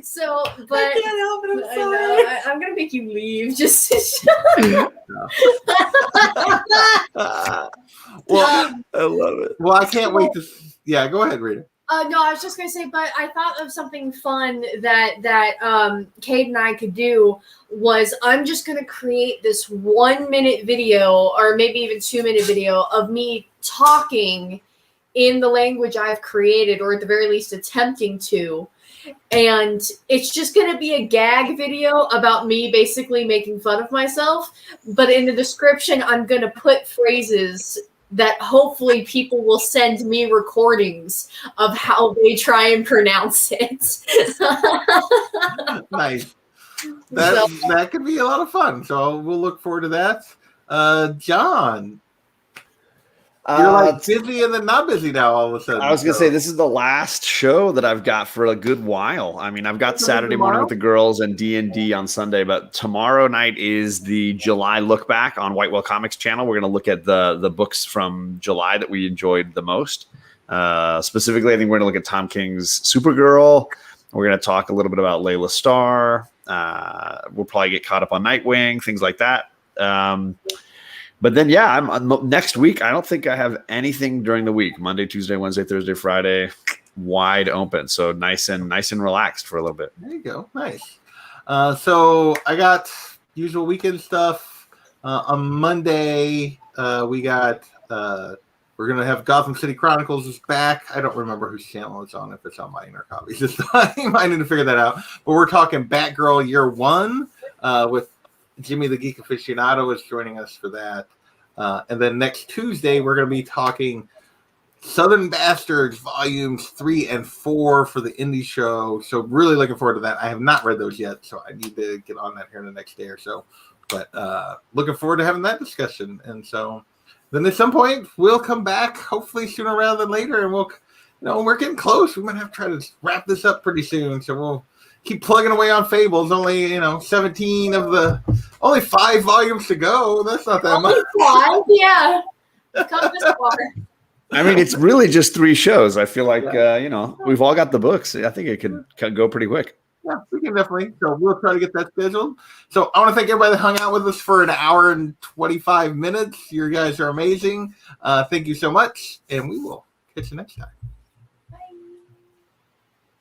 So, but I can't help it. I'm sorry. I know, I'm gonna make you leave. Just Well, I love it. well, I can't wait to. Yeah, go ahead, Rita. no, I was just gonna say, but I thought of something fun that Cade and I could do. Was I'm just gonna create this 1-minute video, or maybe even 2-minute video of me talking in the language I've created, or at the very least attempting to. And it's just going to be a gag video about me basically making fun of myself. But in the description, I'm going to put phrases that hopefully people will send me recordings of how they try and pronounce it. Nice. That could be a lot of fun. So we'll look forward to that. John, you're like busy and then not busy now all of a sudden. I was going to say, this is the last show that I've got for a good while. I mean, I've got Saturday morning with the girls and D&D on Sunday, but tomorrow night is the July look back on Whitewell Comics channel. We're going to look at the books from July that we enjoyed the most. Specifically, I think we're going to look at Tom King's Supergirl. We're going to talk a little bit about Layla Starr. We'll probably get caught up on Nightwing, things like that. But then, yeah, I'm next week. I don't think I have anything during the week. Monday, Tuesday, Wednesday, Thursday, Friday, wide open. So nice and relaxed for a little bit. There you go. Nice. So I got usual weekend stuff. On Monday, we got we're gonna have Gotham City Chronicles is back. I don't remember whose channel it's on, if it's on mine or Copy's this time. I need to figure that out. But we're talking Batgirl Year 1 with Jimmy the Geek Aficionado is joining us for that. And then next Tuesday, we're going to be talking Southern Bastards Volumes 3 and 4 for the indie show. So really looking forward to that. I have not read those yet, so I need to get on that here in the next day or so. But looking forward to having that discussion. And so then at some point, we'll come back, hopefully sooner rather than later, and we're getting close. We might have to try to wrap this up pretty soon. So we'll keep plugging away on Fables. Only 17 of the only 5 volumes to go. That's not that much. 5, yeah. Come this far. I mean, it's really just 3 shows. I feel like we've all got the books. I think it could go pretty quick. Yeah, we can definitely. So we'll try to get that scheduled. So I want to thank everybody that hung out with us for an hour and 25 minutes. You guys are amazing. Thank you so much, and we will catch you next time.